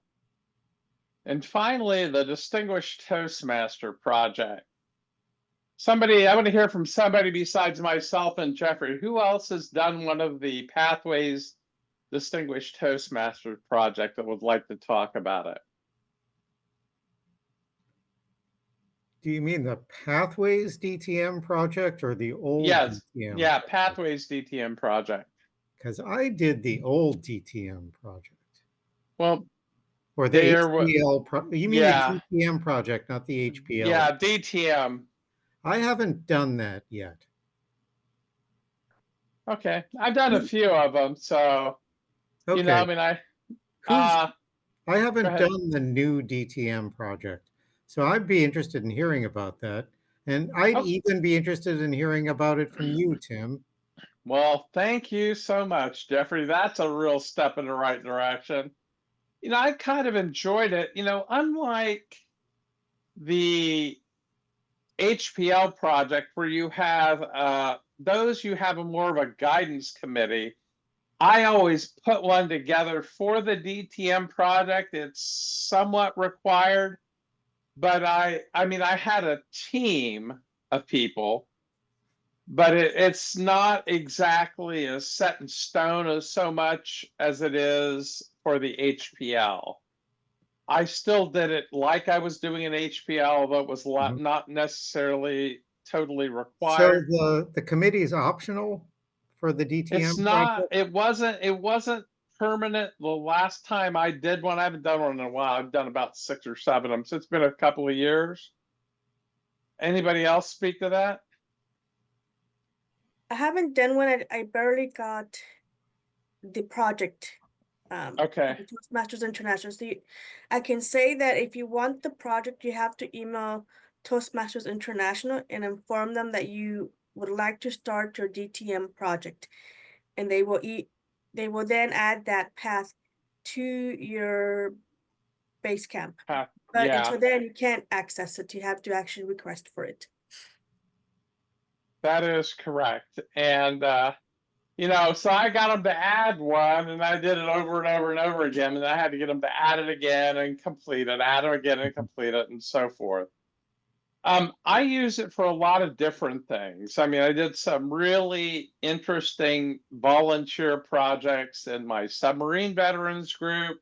[SPEAKER 2] And finally, the Distinguished Toastmaster project. I want to hear from somebody besides myself and Geoffrey. Who else has done one of the Pathways Distinguished Toastmaster project that would like to talk about it?
[SPEAKER 3] Do you mean the Pathways DTM project or the old
[SPEAKER 2] Yes.
[SPEAKER 3] DTM?
[SPEAKER 2] Yeah, Pathways DTM project.
[SPEAKER 3] Because I did the old DTM project.
[SPEAKER 2] Well,
[SPEAKER 3] or the HPL. You mean
[SPEAKER 2] yeah,
[SPEAKER 3] the DTM project, not the HPL?
[SPEAKER 2] Yeah, DTM.
[SPEAKER 3] I haven't done that yet.
[SPEAKER 2] Okay, I've done a few of them, so
[SPEAKER 3] Okay.
[SPEAKER 2] I mean,
[SPEAKER 3] I haven't done the new DTM project, so I'd be interested in hearing about that. And I'd even be interested in hearing about it from you, Tim.
[SPEAKER 2] Well, thank you so much, Geoffrey. That's a real step in the right direction. I kind of enjoyed it. Unlike the HPL project where you have you have a more of a guidance committee. I always put one together for the DTM project. It's somewhat required, but I mean, I had a team of people, but it's not exactly as set in stone as so much as it is for the HPL. I still did it like I was doing an HPL, although it was not necessarily totally required.
[SPEAKER 3] So the committee is optional for the DTM
[SPEAKER 2] It's not,
[SPEAKER 3] project?
[SPEAKER 2] it wasn't permanent. The last time I did one, I haven't done one in a while. I've done about 6 or 7 of them. So it's been a couple of years. Anybody else speak to that?
[SPEAKER 1] I haven't done one. I barely got the project.
[SPEAKER 2] Okay.
[SPEAKER 1] Toastmasters International. So I can say that if you want the project, you have to email Toastmasters International and inform them that you would like to start your DTM project, and they will then add that path to your base camp. But until then, you can't access it. You have to actually request for it.
[SPEAKER 2] That is correct. And so I got them to add one, and I did it over and over and over again, and I had to get them to add it again and complete it, add it again and complete it, and so forth. I use it for a lot of different things. I mean, I did some really interesting volunteer projects in my submarine veterans group.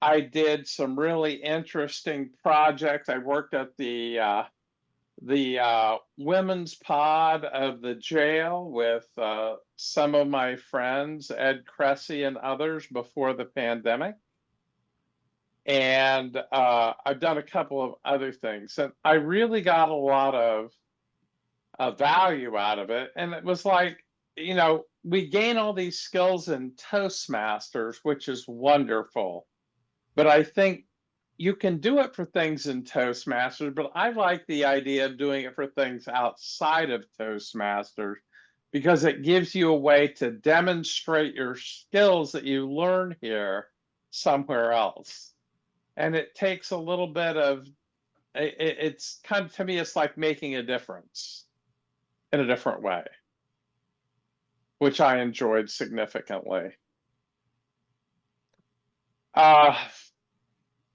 [SPEAKER 2] I did some really interesting projects. I worked at the women's pod of the jail with some of my friends, Ed Cressy and others, before the pandemic. And I've done a couple of other things, and I really got a lot of value out of it. And it was like, we gain all these skills in Toastmasters, which is wonderful. But I think you can do it for things in Toastmasters, but I like the idea of doing it for things outside of Toastmasters because it gives you a way to demonstrate your skills that you learn here somewhere else. And it takes a little bit of, it's kind of, to me, it's like making a difference in a different way, which I enjoyed significantly.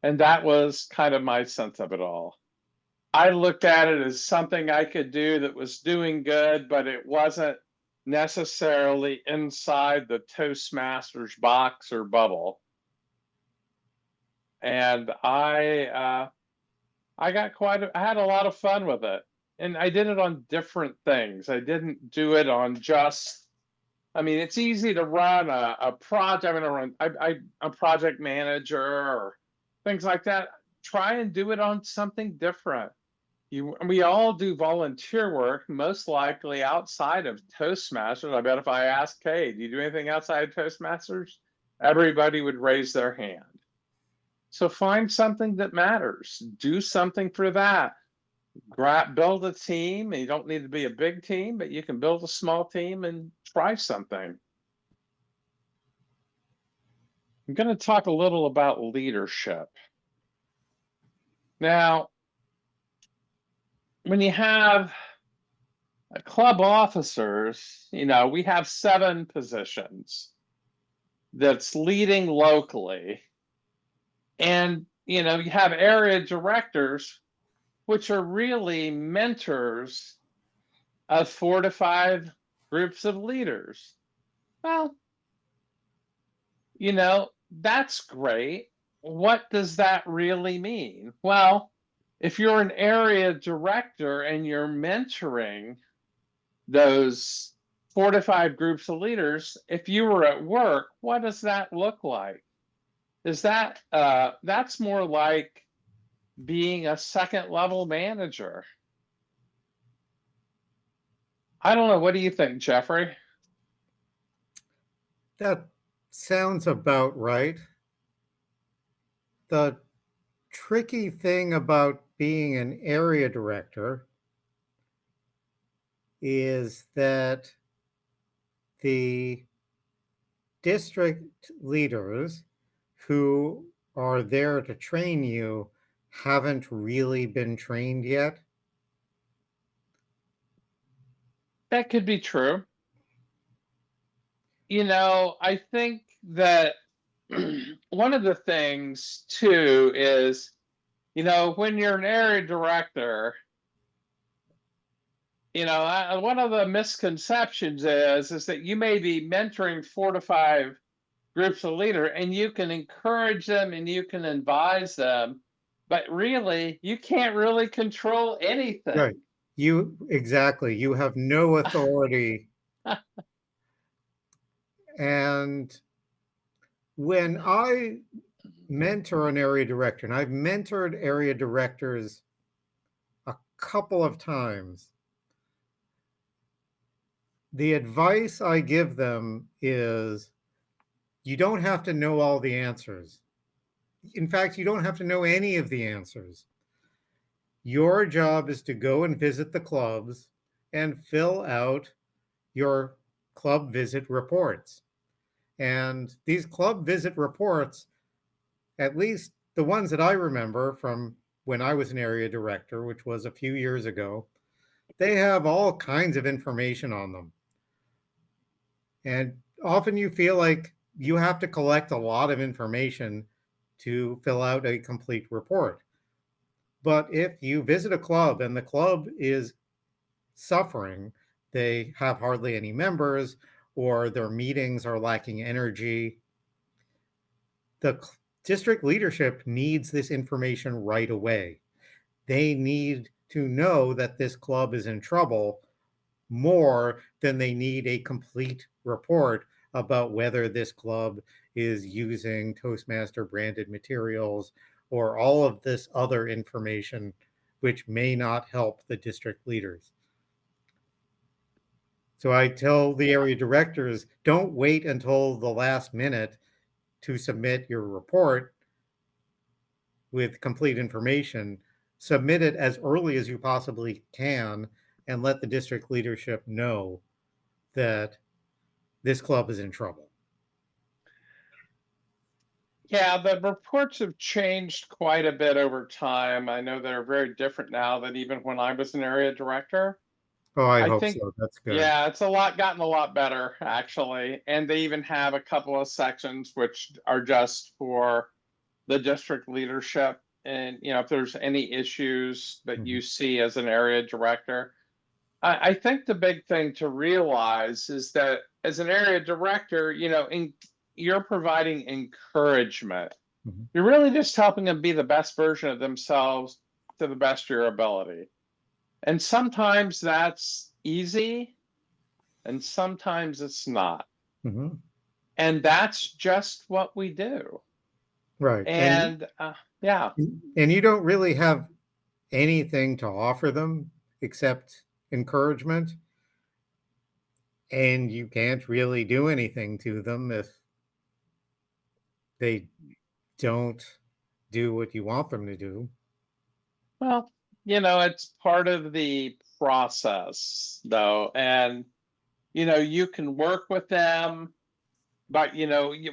[SPEAKER 2] And that was kind of my sense of it all. I looked at it as something I could do that was doing good, but it wasn't necessarily inside the Toastmasters box or bubble. And I had a lot of fun with it. And I did it on different things. I didn't do it on just, I mean, it's easy to run a project. I'm a project manager or things like that. Try and do it on something different. We all do volunteer work, most likely outside of Toastmasters. I bet if I asked, hey, do you do anything outside of Toastmasters? Everybody would raise their hand. So find something that matters. Do something for that. Build a team. You don't need to be a big team, but you can build a small team and try something. I'm going to talk a little about leadership. Now, when you have club officers, you know, we have 7 positions that's leading locally. And, you know, you have area directors, which are really mentors of 4 to 5 groups of leaders. Well, you know, that's great. What does that really mean? Well, if you're an area director and you're mentoring those 4 to 5 groups of leaders, if you were at work, what does that look like? Is that that's more like being a second level manager? I don't know. What do you think, Geoffrey?
[SPEAKER 3] That sounds about right. The tricky thing about being an area director is that the district leaders who are there to train you haven't really been trained yet.
[SPEAKER 2] That could be true. You know, I think that one of the things too is, you know, when you're an area director, you know, one of the misconceptions is that you may be mentoring 4 to 5 groups of leaders and you can encourage them and you can advise them, but really you can't really control anything.
[SPEAKER 3] Right. Exactly. You have no authority. And when I mentor an area director, and I've mentored area directors a couple of times, the advice I give them is you don't have to know all the answers. In fact, you don't have to know any of the answers. Your job is to go and visit the clubs and fill out your club visit reports. And these club visit reports, at least the ones that I remember from when I was an area director, which was a few years ago, they have all kinds of information on them. And often you feel like you have to collect a lot of information to fill out a complete report. But if you visit a club and the club is suffering, they have hardly any members, or their meetings are lacking energy, the district leadership needs this information right away. They need to know that this club is in trouble more than they need a complete report about whether this club is using Toastmaster branded materials or all of this other information, which may not help the district leaders. So I tell the area directors, don't wait until the last minute to submit your report. with complete information, submit it as early as you possibly can, and let the district leadership know that this club is in trouble.
[SPEAKER 2] Yeah, the reports have changed quite a bit over time. I know they're very different now than even when I was an area director.
[SPEAKER 3] Oh, I
[SPEAKER 2] I
[SPEAKER 3] hope
[SPEAKER 2] think,
[SPEAKER 3] so. That's good.
[SPEAKER 2] yeah, it's gotten a lot better actually. And they even have a couple of sections which are just for the district leadership. And, if there's any issues that you see as an area director, I think the big thing to realize is that as an area director, you're providing encouragement.
[SPEAKER 3] Mhm.
[SPEAKER 2] You're really just helping them be the best version of themselves to the best of your ability. And sometimes that's easy, and sometimes it's not.
[SPEAKER 3] Mhm.
[SPEAKER 2] And that's just what we do.
[SPEAKER 3] Right.
[SPEAKER 2] And yeah,
[SPEAKER 3] And you don't really have anything to offer them except encouragement. And you can't really do anything to them if they don't do what you want them to do.
[SPEAKER 2] well, it's part of the process, though. And, you can work with them, but,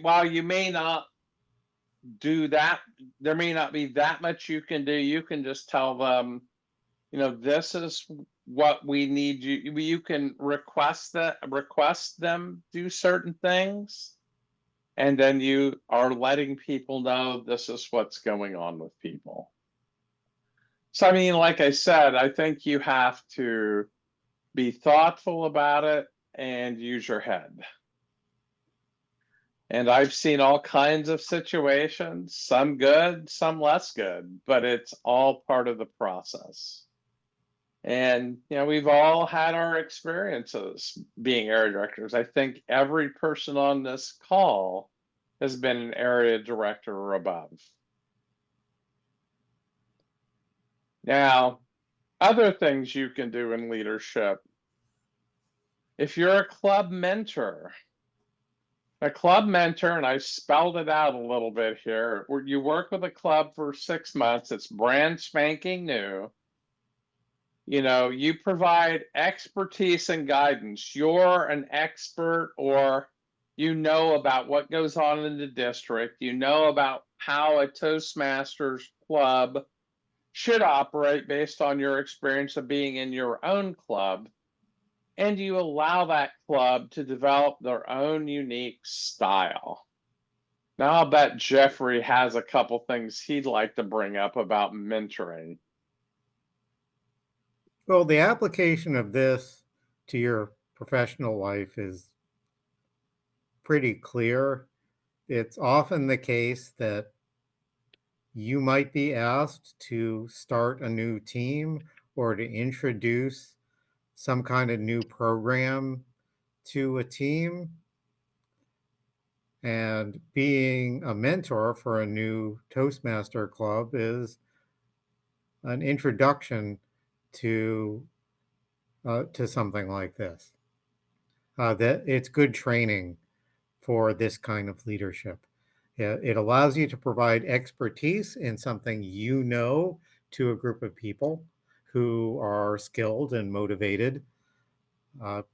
[SPEAKER 2] while you may not do that, there may not be that much you can do. You can just tell them, this is what we need you can request them do certain things, and then you are letting people know this is what's going on with people. So I mean, like I said, I think you have to be thoughtful about it and use your head. And I've seen all kinds of situations, some good, some less good, but it's all part of the process. And, we've all had our experiences being area directors. I think every person on this call has been an area director or above. Now, other things you can do in leadership. If you're a club mentor, and I spelled it out a little bit here, where you work with a club for 6 months, it's brand spanking new. You provide expertise and guidance. You're an expert, or about what goes on in the district. You know about how a Toastmasters club should operate based on your experience of being in your own club. And you allow that club to develop their own unique style. Now, I'll bet Geoffrey has a couple things he'd like to bring up about mentoring.
[SPEAKER 3] Well, the application of this to your professional life is pretty clear. It's often the case that you might be asked to start a new team or to introduce some kind of new program to a team. And being a mentor for a new Toastmaster club is an introduction to something like this. That it's good training for this kind of leadership. It allows you to provide expertise in something to a group of people who are skilled and motivated to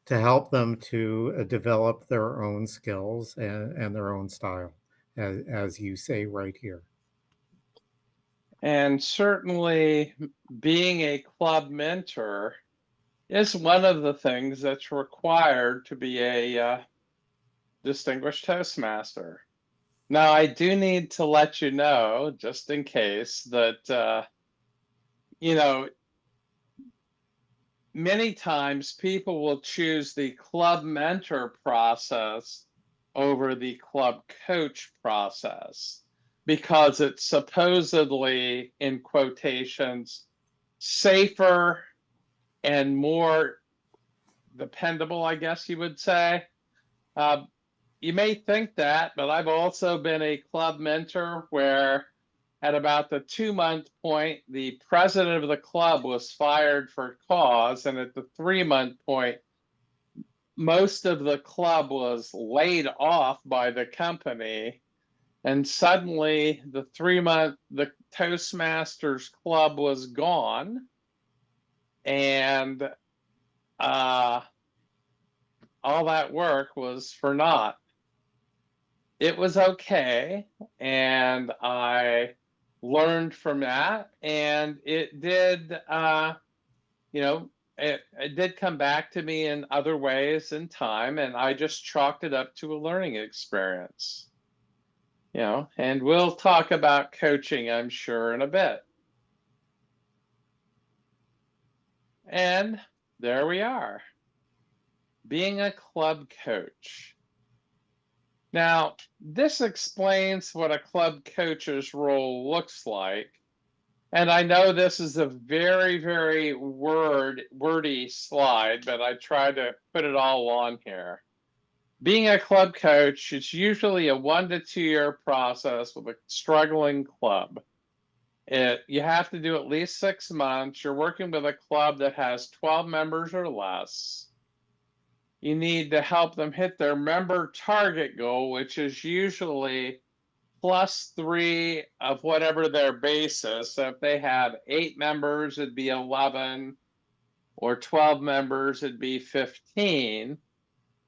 [SPEAKER 3] help them to develop their own skills and their own style, as you say right here.
[SPEAKER 2] And certainly being a club mentor is one of the things that's required to be a Distinguished Toastmaster. Now, I do need to let you know, just in case, that, many times people will choose the club mentor process over the club coach process because it's supposedly, in quotations, safer and more dependable, I guess you would say. You may think that, but I've also been a club mentor where at about the 2-month point, the president of the club was fired for cause. And at the 3-month point, most of the club was laid off by the company. And suddenly the Toastmasters club was gone. And all that work was for naught. It was okay. And I learned from that. And it did, it did come back to me in other ways in time. And I just chalked it up to a learning experience. And we'll talk about coaching, I'm sure, in a bit. And there we are, being a club coach. Now, this explains what a club coach's role looks like. And I know this is a very, very wordy slide, but I tried to put it all on here. Being a club coach is usually a 1 to 2 year process with a struggling club. You have to do at least 6 months. You're working with a club that has 12 members or less. You need to help them hit their member target goal, which is usually +3 of whatever their base is. So if they have 8 members, it'd be 11, or 12 members, it'd be 15.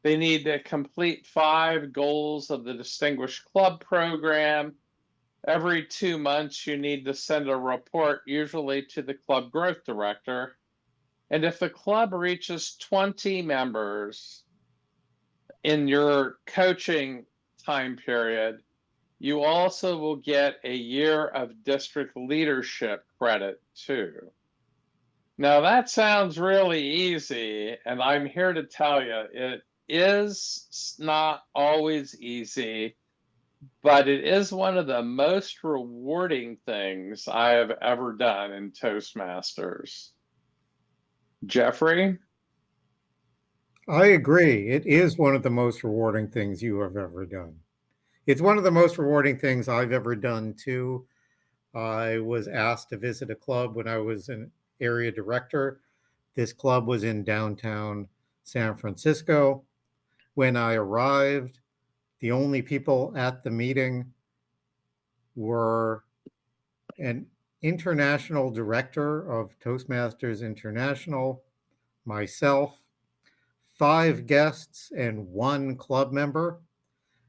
[SPEAKER 2] They need to complete 5 goals of the Distinguished Club program. Every 2 months, you need to send a report, usually to the club growth director. And if the club reaches 20 members in your coaching time period, you also will get a year of district leadership credit too. Now that sounds really easy, and I'm here to tell you it is not always easy, but it is one of the most rewarding things I have ever done in Toastmasters. Geoffrey?
[SPEAKER 3] I agree. It is one of the most rewarding things you have ever done. It's one of the most rewarding things I've ever done too. I was asked to visit a club when I was an area director. This club was in downtown San Francisco. When I arrived, the only people at the meeting were an international director of Toastmasters International, myself, 5 guests, and 1 club member,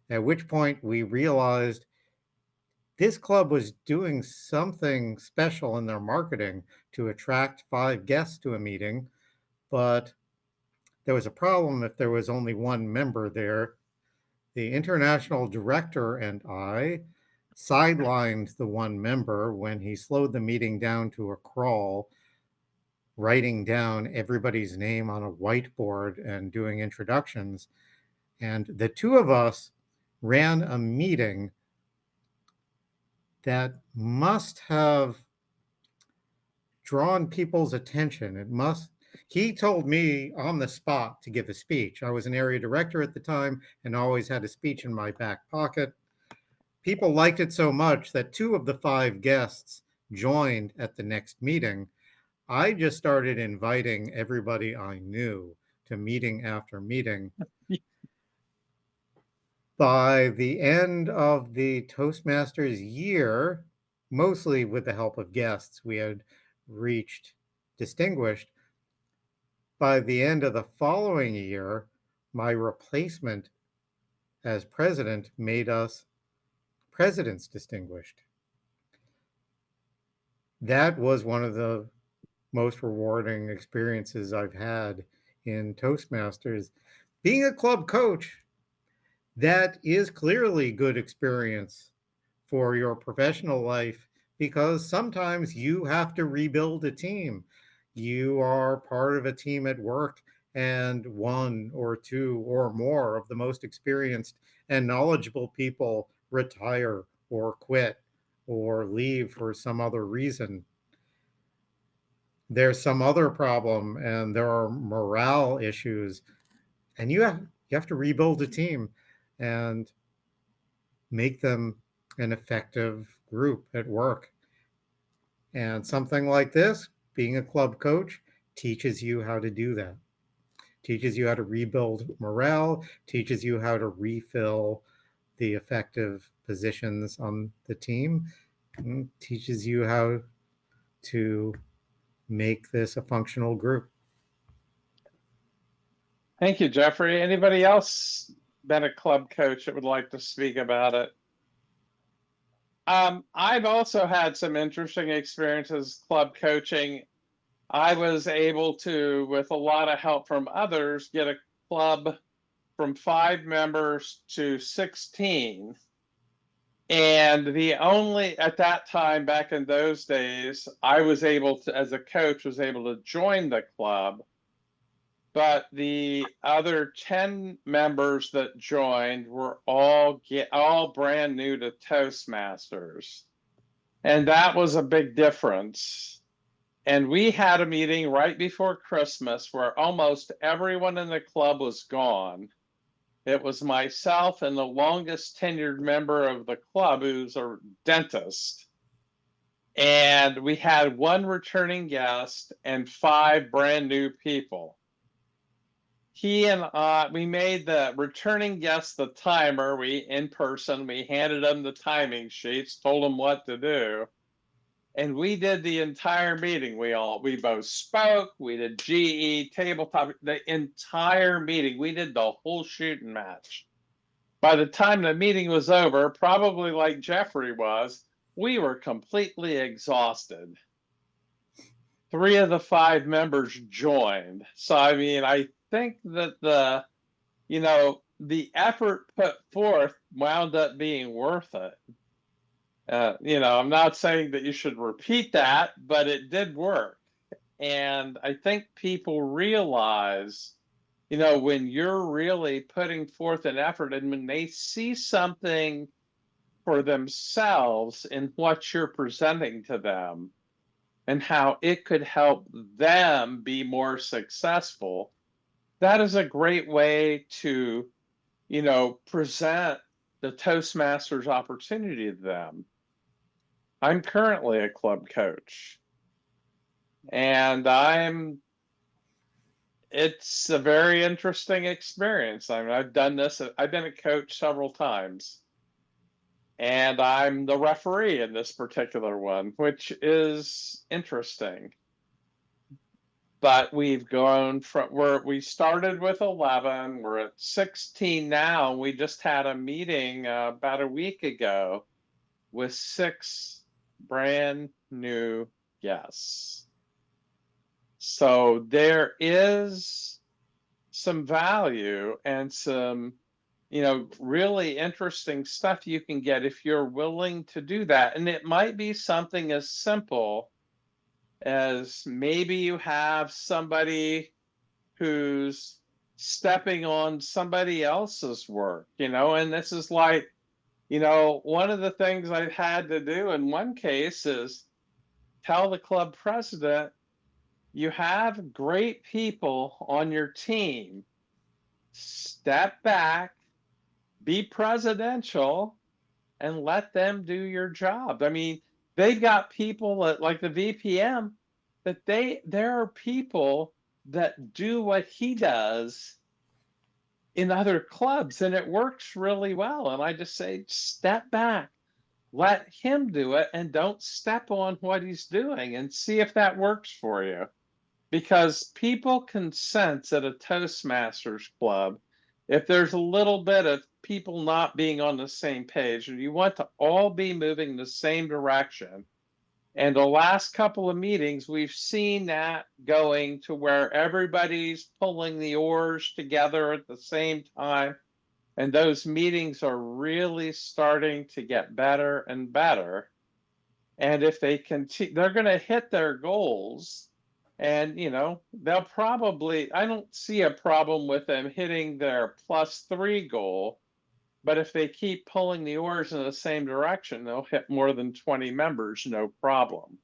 [SPEAKER 3] at which point we realized this club was doing something special in their marketing to attract 5 guests to a meeting, but there was a problem if there was only 1 member there. The international director and I sidelined the 1 member when he slowed the meeting down to a crawl, writing down everybody's name on a whiteboard and doing introductions. And the 2 of us ran a meeting that must have drawn people's attention. He told me on the spot to give a speech. I was an area director at the time and always had a speech in my back pocket. People liked it so much that 2 of the 5 guests joined at the next meeting. I just started inviting everybody I knew to meeting after meeting. By the end of the Toastmasters year, mostly with the help of guests, we had reached distinguished. By the end of the following year, my replacement as president made us president's distinguished. That was one of the most rewarding experiences I've had in Toastmasters. Being a club coach, that is clearly good experience for your professional life, because sometimes you have to rebuild a team. You are part of a team at work, and 1 or 2 or more of the most experienced and knowledgeable people retire or quit or leave for some other reason. There's some other problem and there are morale issues, and you have to rebuild a team and make them an effective group at work. And something like this, being a club coach, teaches you how to do that. Teaches you how to rebuild morale, teaches you how to refill the effective positions on the team, and teaches you how to make this a functional group.
[SPEAKER 2] Thank you, Geoffrey. Anybody else been a club coach that would like to speak about it? I've also had some interesting experiences club coaching. I was able to, with a lot of help from others, get a club from 5 members to 16. And the only, at that time, back in those days, I was able to, as a coach, was able to join the club. But the other 10 members that joined were all brand new to Toastmasters. And that was a big difference. And we had a meeting right before Christmas where almost everyone in the club was gone. It was myself and the longest tenured member of the club, who's a dentist. And we had 1 returning guest and 5 brand new people. He and we made the returning guest the timer. We handed them the timing sheets, told them what to do. And we did the entire meeting. We both spoke, we did GE, tabletop, the entire meeting. We did the whole shooting match. By the time the meeting was over, probably like Geoffrey was, we were completely exhausted. 3 of the 5 members joined. So, I mean, I think that the effort put forth wound up being worth it. I'm not saying that you should repeat that, but it did work. And I think people realize, when you're really putting forth an effort and when they see something for themselves in what you're presenting to them and how it could help them be more successful, that is a great way to, present the Toastmasters opportunity to them. I'm currently a club coach, and it's a very interesting experience. I mean, I've done this, I've been a coach several times, and I'm the referee in this particular one, which is interesting. But we've gone from where we started with 11, we're at 16 now. We just had a meeting about a week ago with 6 brand new guests. So there is some value and some, really interesting stuff you can get if you're willing to do that. And it might be something as simple as maybe you have somebody who's stepping on somebody else's work, and this is like, one of the things I've had to do in one case is tell the club president, you have great people on your team. Step back, be presidential, and let them do your job. I mean, they've got people like the VPM that there are people that do what he does in other clubs, and it works really well. And I just say, step back, let him do it, and don't step on what he's doing, and see if that works for you. Because people can sense at a Toastmasters club if there's a little bit of people not being on the same page, and you want to all be moving the same direction. And the last couple of meetings, we've seen that going to where everybody's pulling the oars together at the same time. And those meetings are really starting to get better and better. And if they continue, they're going to hit their goals. And, they'll probably, I don't see a problem with them hitting their +3 goal. But if they keep pulling the oars in the same direction, they'll hit more than 20 members, no problem.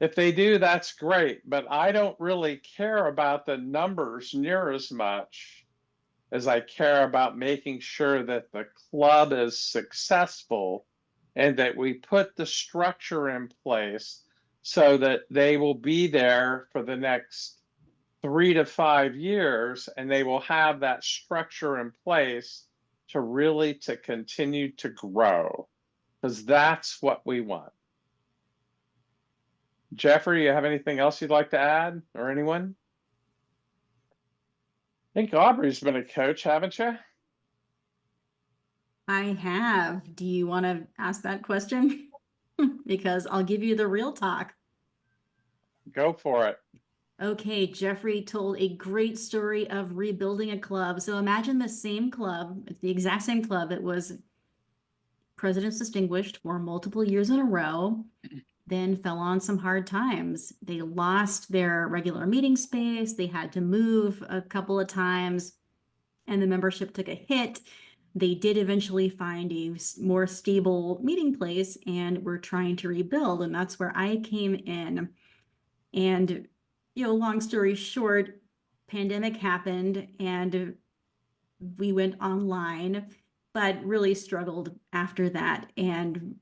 [SPEAKER 2] If they do, that's great. But I don't really care about the numbers near as much as I care about making sure that the club is successful and that we put the structure in place so that they will be there for the next 3 to 5 years, and they will have that structure in place to continue to grow, because that's what we want. Geoffrey, you have anything else you'd like to add, or anyone? I think Aubrey's been a coach, haven't you?
[SPEAKER 7] I have. Do you want to ask that question? Because I'll give you the real talk.
[SPEAKER 2] Go for it.
[SPEAKER 7] Okay, Geoffrey told a great story of rebuilding a club. So imagine the same club, it's the exact same club. It was President's Distinguished for multiple years in a row, then fell on some hard times. They lost their regular meeting space. They had to move a couple of times, and the membership took a hit. They did eventually find a more stable meeting place and were trying to rebuild. And that's where I came in. And, long story short, pandemic happened and we went online, but really struggled after that and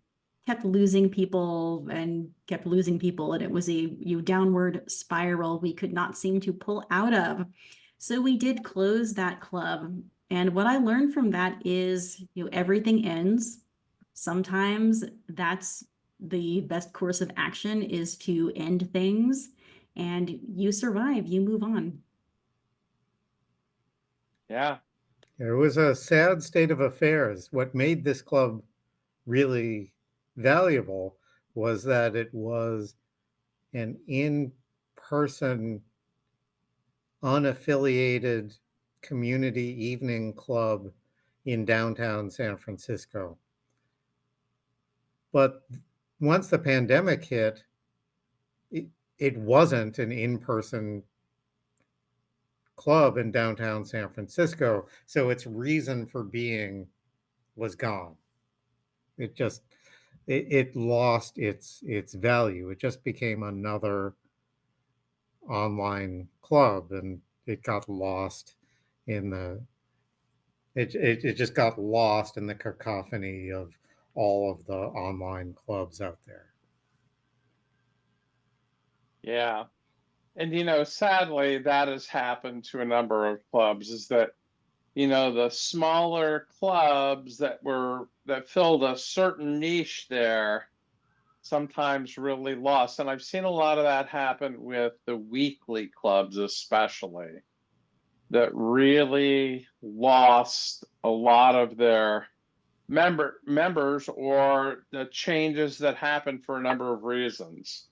[SPEAKER 7] kept losing people. And it was a downward spiral we could not seem to pull out of. So we did close that club. And what I learned from that is, everything ends. Sometimes that's the best course of action, is to end things, and you survive, you move on.
[SPEAKER 2] Yeah.
[SPEAKER 3] It was a sad state of affairs. What made this club really valuable was that it was an in-person, unaffiliated community evening club in downtown San Francisco. But once the pandemic hit, it wasn't an in-person club in downtown San Francisco, so its reason for being was gone. It lost its value. It just became another online club, and it got lost in the it just got lost in the cacophony of all of the online clubs out there.
[SPEAKER 2] Yeah. And sadly, that has happened to a number of clubs, is that the smaller clubs that filled a certain niche there sometimes really lost. And I've seen a lot of that happen with the weekly clubs, especially, that really lost a lot of their members, or the changes that happened for a number of reasons.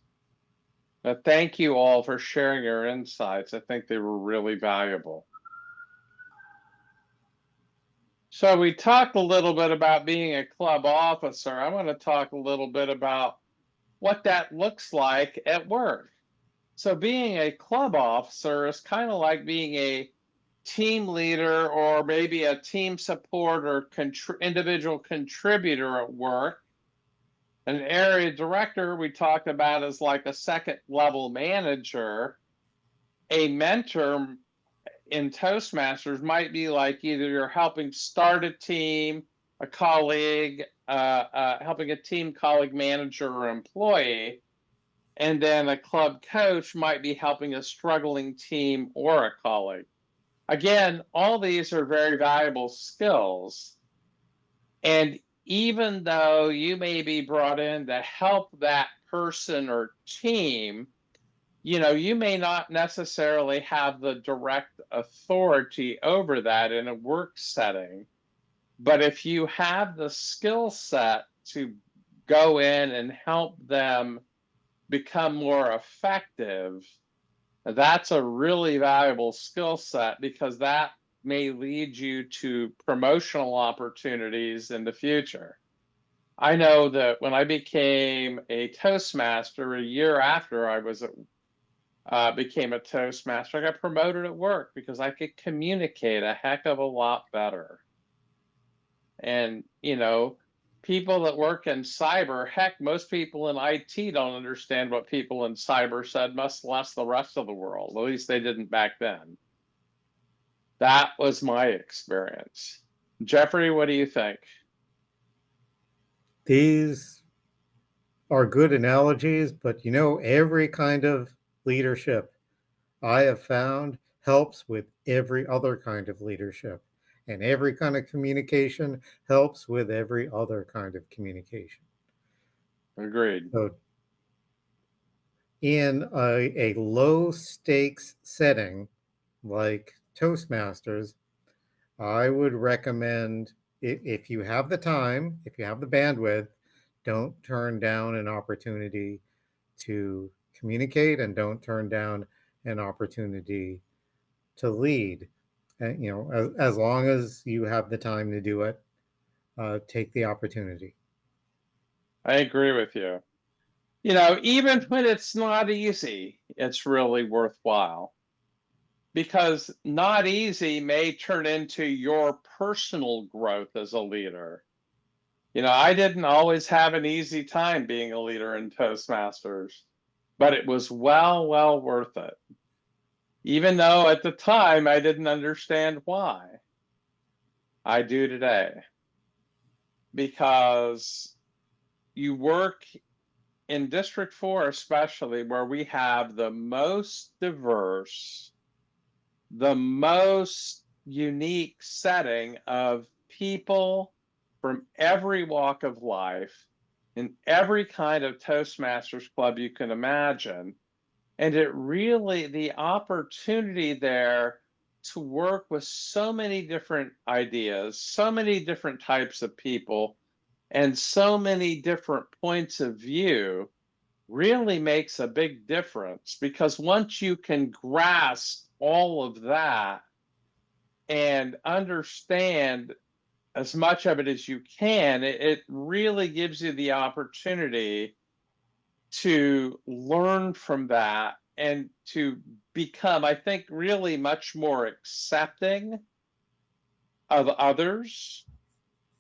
[SPEAKER 2] Thank you all for sharing your insights. I think they were really valuable. So we talked a little bit about being a club officer. I want to talk a little bit about what that looks like at work. So being a club officer is kind of like being a team leader, or maybe a team support or individual contributor at work. An area director we talked about is like a second level manager. A mentor in Toastmasters might be like either you're helping start a team, a colleague, helping a team, colleague, manager, or employee. And then a club coach might be helping a struggling team or a colleague. Again, all these are very valuable skills. And even though you may be brought in to help that person or team, you may not necessarily have the direct authority over that in a work setting. But if you have the skill set to go in and help them become more effective, that's a really valuable skill set, because that may lead you to promotional opportunities in the future. I know that when I became a Toastmaster, a year after I became a Toastmaster, I got promoted at work because I could communicate a heck of a lot better. And, people that work in cyber, heck, most people in IT don't understand what people in cyber said, much less the rest of the world. At least they didn't back then. That was my experience. Geoffrey, what do you think?
[SPEAKER 3] These are good analogies, but every kind of leadership I have found helps with every other kind of leadership. And every kind of communication helps with every other kind of communication.
[SPEAKER 2] Agreed.
[SPEAKER 3] So in a low stakes setting like Toastmasters, I would recommend, if you have the time, if you have the bandwidth, don't turn down an opportunity to communicate, and don't turn down an opportunity to lead. And, you know, as long as you have the time to do it, take the opportunity.
[SPEAKER 2] I agree with you. You know, even when it's not easy, it's really worthwhile, because not easy may turn into your personal growth as a leader. You know, I didn't always have an easy time being a leader in Toastmasters, but it was well worth it. Even though at the time I didn't understand why. I do today. Because you work in District 4, especially, where we have the most diverse, the most unique setting of people from every walk of life in every kind of Toastmasters club you can imagine. And it really, the opportunity there to work with so many different ideas, so many different types of people, and so many different points of view really makes a big difference, because once you can grasp all of that and understand as much of it as you can, it really gives you the opportunity to learn from that and to become, I think, really much more accepting of others,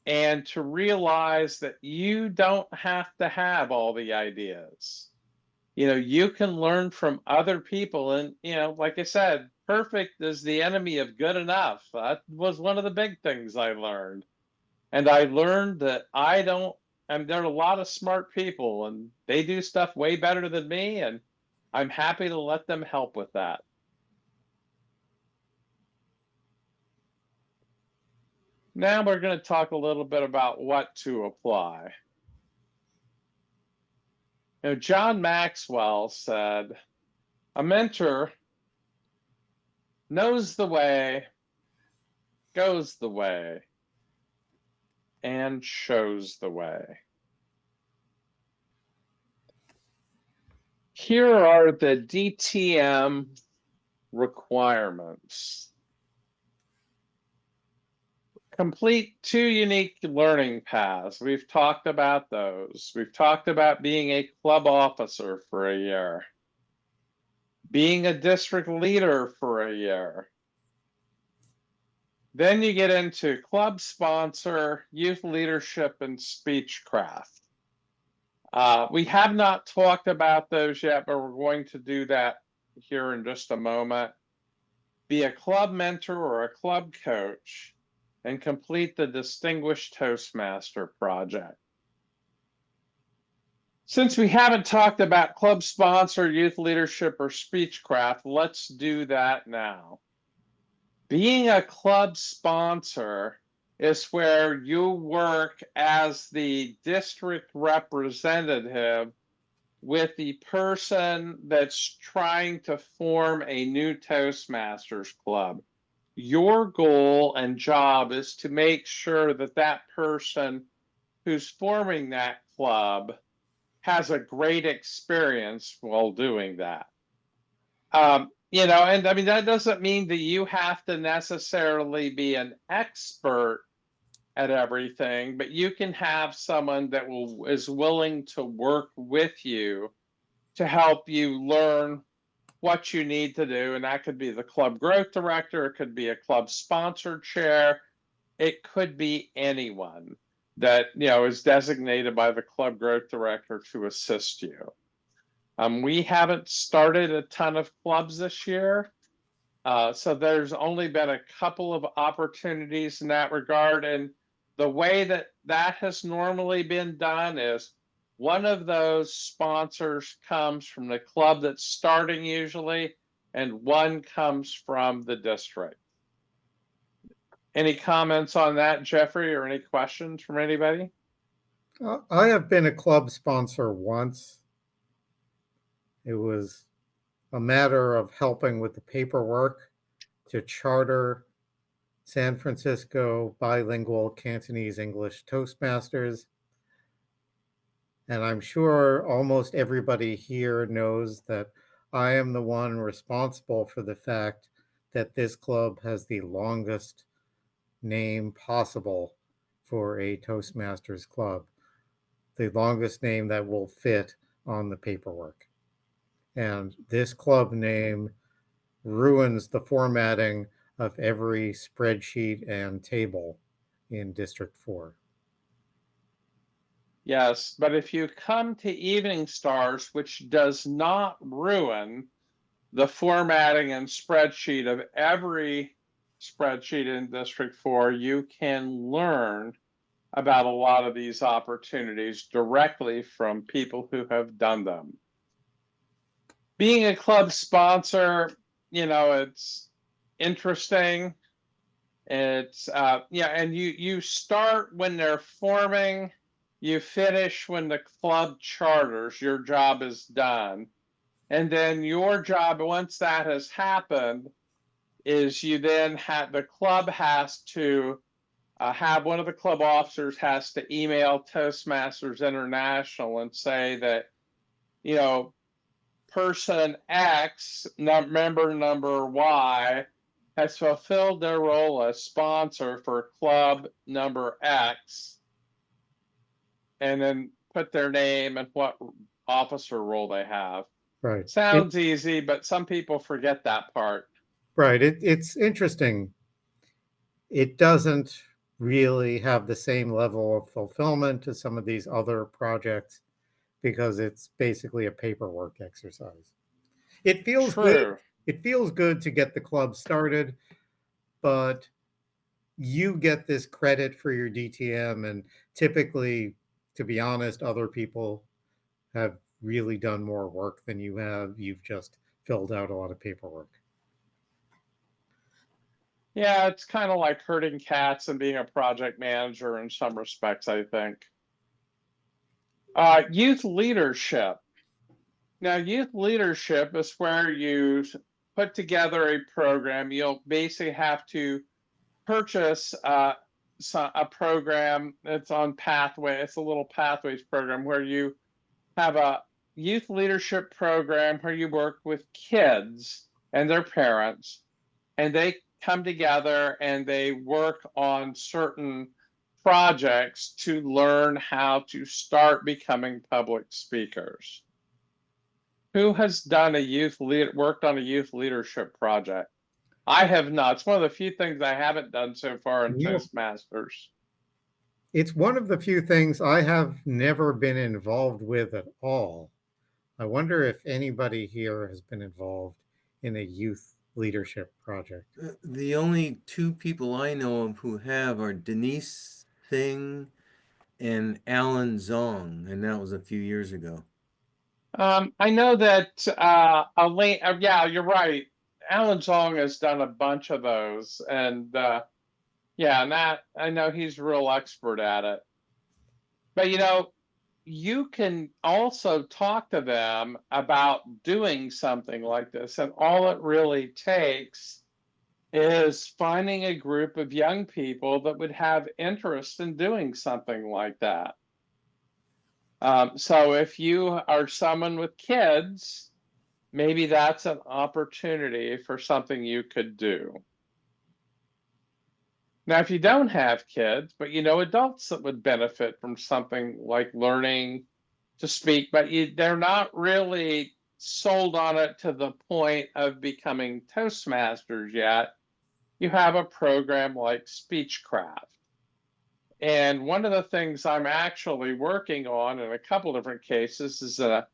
[SPEAKER 2] and to realize that you don't have to have all the ideas. You know, you can learn from other people. And, you know, like I said, perfect is the enemy of good enough. That was one of the big things I learned. And I learned that there are a lot of smart people and they do stuff way better than me. And I'm happy to let them help with that. Now we're going to talk a little bit about what to apply. You know, John Maxwell said, a mentor knows the way, goes the way, and shows the way. Here are the DTM requirements. Complete 2 unique learning paths. We've talked about those. We've talked about being a club officer for a year, being a district leader for a year. Then you get into club sponsor, youth leadership, and speechcraft. We have not talked about those yet, but we're going to do that here in just a moment. Be a club mentor or a club coach, and complete the Distinguished Toastmaster project. Since we haven't talked about club sponsor, youth leadership, or speechcraft, let's do that now. Being a club sponsor is where you work as the district representative with the person that's trying to form a new Toastmasters club. Your goal and job is to make sure that that person who's forming that club has a great experience while doing that. You know, and I mean, that doesn't mean that you have to necessarily be an expert at everything, but you can have someone that is willing to work with you to help you learn what you need to do. And that could be the club growth director, it could be a club sponsor chair, it could be anyone that, you know, is designated by the club growth director to assist you. We haven't started a ton of clubs this year, so there's only been a couple of opportunities in that regard. And the way that that has normally been done is one of those sponsors comes from the club that's starting usually, and one comes from the district. Any comments on that, Geoffrey, or any questions from anybody?
[SPEAKER 3] I have been a club sponsor once. It was a matter of helping with the paperwork to charter San Francisco bilingual Cantonese English Toastmasters. And I'm sure almost everybody here knows that I am the one responsible for the fact that this club has the longest name possible for a Toastmasters club, the longest name that will fit on the paperwork. And this club name ruins the formatting of every spreadsheet and table in District 4.
[SPEAKER 2] Yes, but if you come to Evening Stars, which does not ruin the formatting and spreadsheet of every spreadsheet in District 4, you can learn about a lot of these opportunities directly from people who have done them. Being a club sponsor, you know, it's interesting. It's yeah, and you start when they're forming, you finish when the club charters, your job is done. And then your job, once that has happened, is you then have the club has to have one of the club officers has to email Toastmasters International and say that, you know, person X, member number Y, has fulfilled their role as sponsor for club number X, and then put their name and what officer role they have.
[SPEAKER 3] Right.
[SPEAKER 2] Sounds easy, but some people forget that part.
[SPEAKER 3] Right. It's interesting. It doesn't really have the same level of fulfillment as some of these other projects because it's basically a paperwork exercise. It feels good.
[SPEAKER 2] True.
[SPEAKER 3] It feels good to get the club started, but you get this credit for your DTM, and typically, to be honest, other people have really done more work than you have. You've just filled out a lot of paperwork.
[SPEAKER 2] Yeah, it's kind of like herding cats and being a project manager in some respects, I think. Youth leadership. Now, youth leadership is where you put together a program. You'll basically have to purchase a program that's on Pathway. It's a little Pathways program where you have a youth leadership program where you work with kids and their parents, and they come together and they work on certain projects to learn how to start becoming public speakers. Who has done worked on a youth leadership project? I have not. It's one of the few things I haven't done so far in Toastmasters.
[SPEAKER 3] It's one of the few things I have never been involved with at all. I wonder if anybody here has been involved in a youth leadership project.
[SPEAKER 4] The only two people I know of who have are Denise Singh and Alan Zong, and that was a few years ago.
[SPEAKER 2] I know that yeah, you're right. Alan Zong has done a bunch of those, and yeah, and that I know he's a real expert at it. But you know, you can also talk to them about doing something like this, and all it really takes is finding a group of young people that would have interest in doing something like that. So if you are someone with kids, maybe that's an opportunity for something you could do. Now, if you don't have kids, but you know adults that would benefit from something like learning to speak, but they're not really sold on it to the point of becoming Toastmasters yet, you have a program like Speechcraft. And one of the things I'm actually working on in a couple different cases is a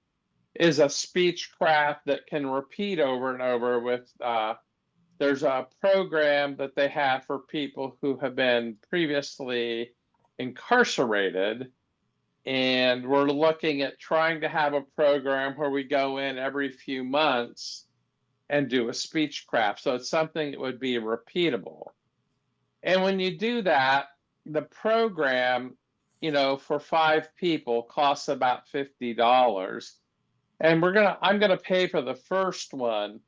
[SPEAKER 2] Speechcraft that can repeat over and over with there's a program that they have for people who have been previously incarcerated, and we're looking at trying to have a program where we go in every few months and do a Speechcraft, so it's something that would be repeatable. And when you do that, the program, you know, for 5 people costs about $50. And I'm gonna pay for the first one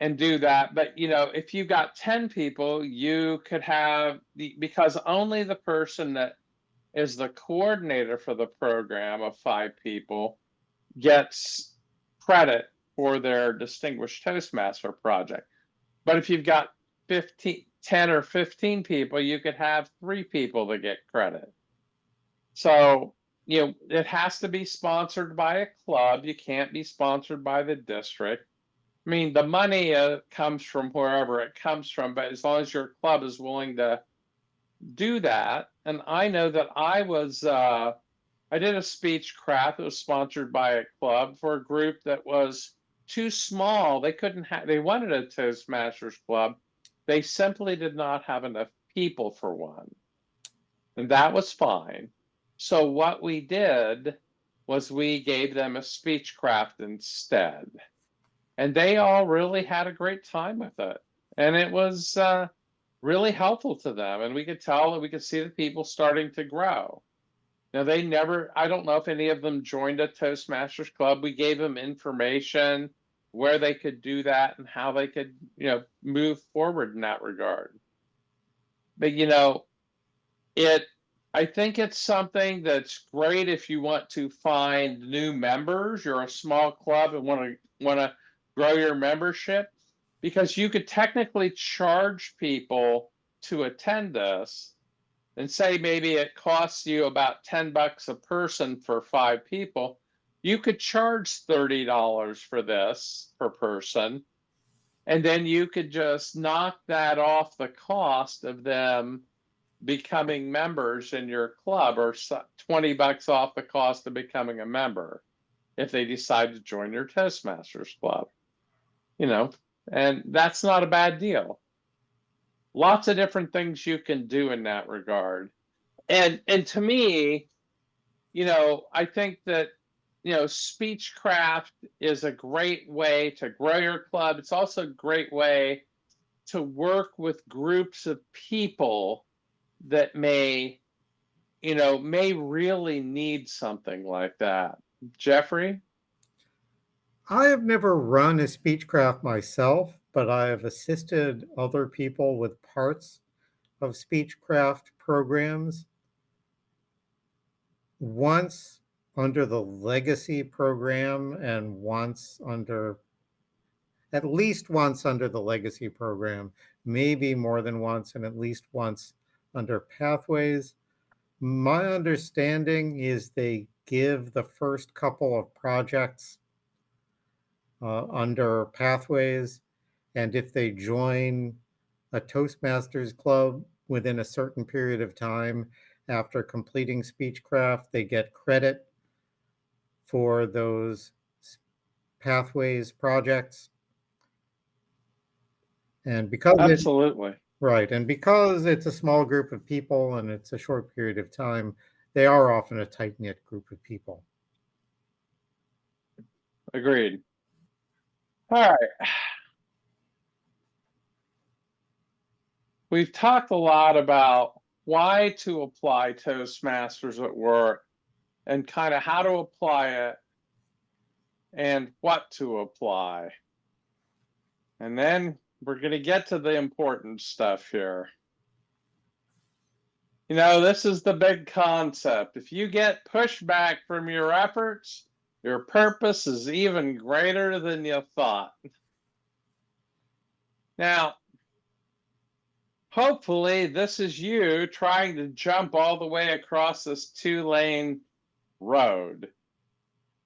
[SPEAKER 2] and do that. But you know, if you got 10 people, you could have because only the person that is the coordinator for the program of 5 people gets credit for their Distinguished Toastmaster project. But if you've got 10 or 15 people, you could have 3 people that get credit. So, you know, it has to be sponsored by a club. You can't be sponsored by the district. I mean, the money comes from wherever it comes from, but as long as your club is willing to do that. And I know that I did a speech craft that was sponsored by a club for a group that was too small. They couldn't have, they wanted a Toastmasters club. They simply did not have enough people for one. And that was fine. So what we did was we gave them a speech craft instead. And they all really had a great time with it. And it was really helpful to them. And we could tell that we could see the people starting to grow. Now, I don't know if any of them joined a Toastmasters club. We gave them information where they could do that and how they could, you know, move forward in that regard. But, you know, I think it's something that's great if you want to find new members. You're a small club and want to grow your membership, because you could technically charge people to attend this and say maybe it costs you about $10 a person for 5 people. You could charge $30 for this per person, and then you could just knock that off the cost of them becoming members in your club, or $20 off the cost of becoming a member if they decide to join your Toastmasters club. You know, and that's not a bad deal. Lots of different things you can do in that regard. And to me, you know, I think that, you know, Speechcraft is a great way to grow your club. It's also a great way to work with groups of people that may really need something like that. Jeffrey?
[SPEAKER 3] I have never run a Speechcraft myself, but I have assisted other people with parts of Speechcraft programs. Once under the legacy program and at least once under the legacy program, maybe more than once, and at least once under Pathways. My understanding is they give the first couple of projects under Pathways, and if they join a Toastmasters club within a certain period of time after completing Speechcraft, they get credit for those Pathways projects. And because
[SPEAKER 2] Absolutely.
[SPEAKER 3] and because it's a small group of people and it's a short period of time, they are often a tight-knit group of people.
[SPEAKER 2] Agreed. All right. We've talked a lot about why to apply Toastmasters at work and kind of how to apply it and what to apply. And then we're going to get to the important stuff here. You know, this is the big concept. If you get pushback from your efforts, your purpose is even greater than you thought. Now, hopefully this is you trying to jump all the way across this 2-lane road.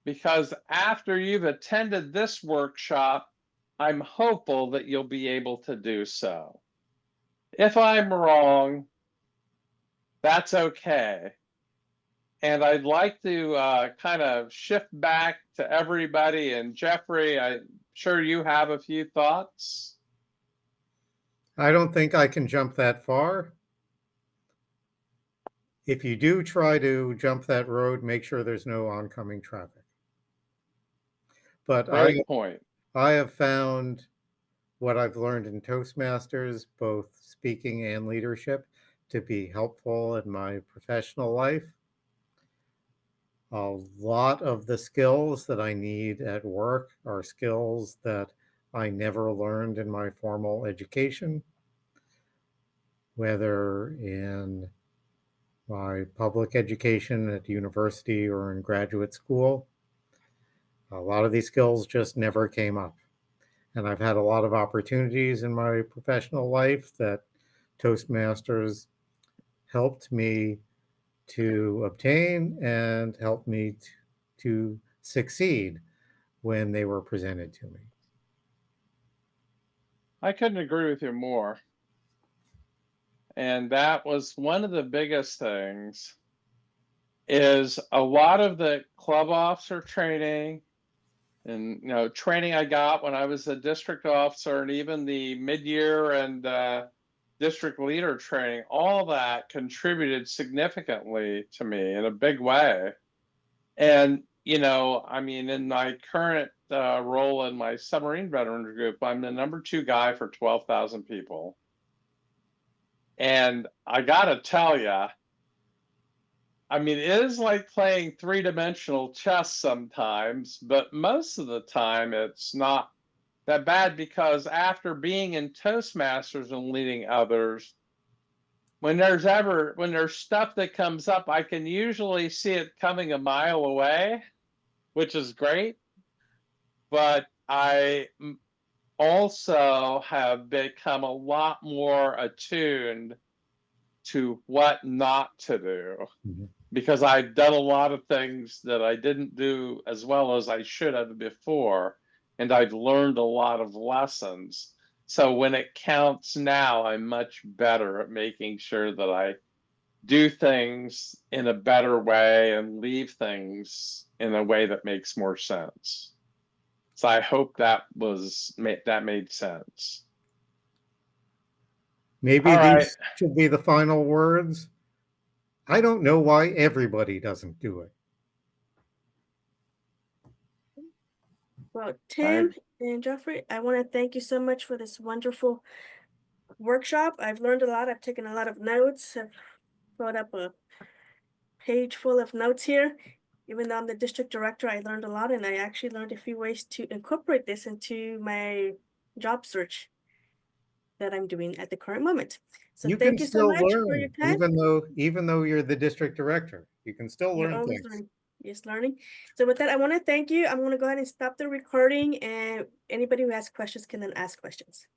[SPEAKER 2] Because after you've attended this workshop, I'm hopeful that you'll be able to do so. If I'm wrong, that's okay. And I'd like to kind of shift back to everybody. And Jeffrey, I'm sure you have a few thoughts.
[SPEAKER 3] I don't think I can jump that far. If you do try to jump that road, make sure there's no oncoming traffic. But
[SPEAKER 2] Great point.
[SPEAKER 3] I have found what I've learned in Toastmasters, both speaking and leadership, to be helpful in my professional life. A lot of the skills that I need at work are skills that I never learned in my formal education, whether in my public education at university or in graduate school. A lot of these skills just never came up. And I've had a lot of opportunities in my professional life that Toastmasters helped me to obtain and helped me to succeed when they were presented to me.
[SPEAKER 2] I couldn't agree with you more. And that was one of the biggest things, is a lot of the club officer training and training I got when I was a district officer, and even the mid-year and district leader training, all that contributed significantly to me in a big way. And I mean, in my current role in my submarine veterans group, I'm the #2 guy for 12,000 people. And I gotta tell you, I mean, it is like playing three-dimensional chess sometimes, but most of the time it's not that bad, because after being in Toastmasters and leading others, when there's stuff that comes up, I can usually see it coming a mile away, which is great. But I also have become a lot more attuned to what not to do, because I've done a lot of things that I didn't do as well as I should have before, and I've learned a lot of lessons. So when it counts now, I'm much better at making sure that I do things in a better way and leave things in a way that makes more sense. So I hope that made sense.
[SPEAKER 3] Maybe
[SPEAKER 2] All right.
[SPEAKER 3] these should be the final words. I don't know why everybody doesn't do it.
[SPEAKER 1] Well, Tim and Geoffrey, I want to thank you so much for this wonderful workshop. I've learned a lot. I've taken a lot of notes. I've brought up a page full of notes here. Even though I'm the district director, I learned a lot, and I actually learned a few ways to incorporate this into my job search that I'm doing at the current moment. So
[SPEAKER 3] You
[SPEAKER 1] thank
[SPEAKER 3] can
[SPEAKER 1] you so
[SPEAKER 3] still
[SPEAKER 1] much for your
[SPEAKER 3] learn,
[SPEAKER 1] time.
[SPEAKER 3] even though you're the district director. You can still
[SPEAKER 1] You're
[SPEAKER 3] learn
[SPEAKER 1] always
[SPEAKER 3] things.
[SPEAKER 1] learning. Yes, learning. So with that, I want to thank you. I'm going to go ahead and stop the recording, and anybody who has questions can then ask questions.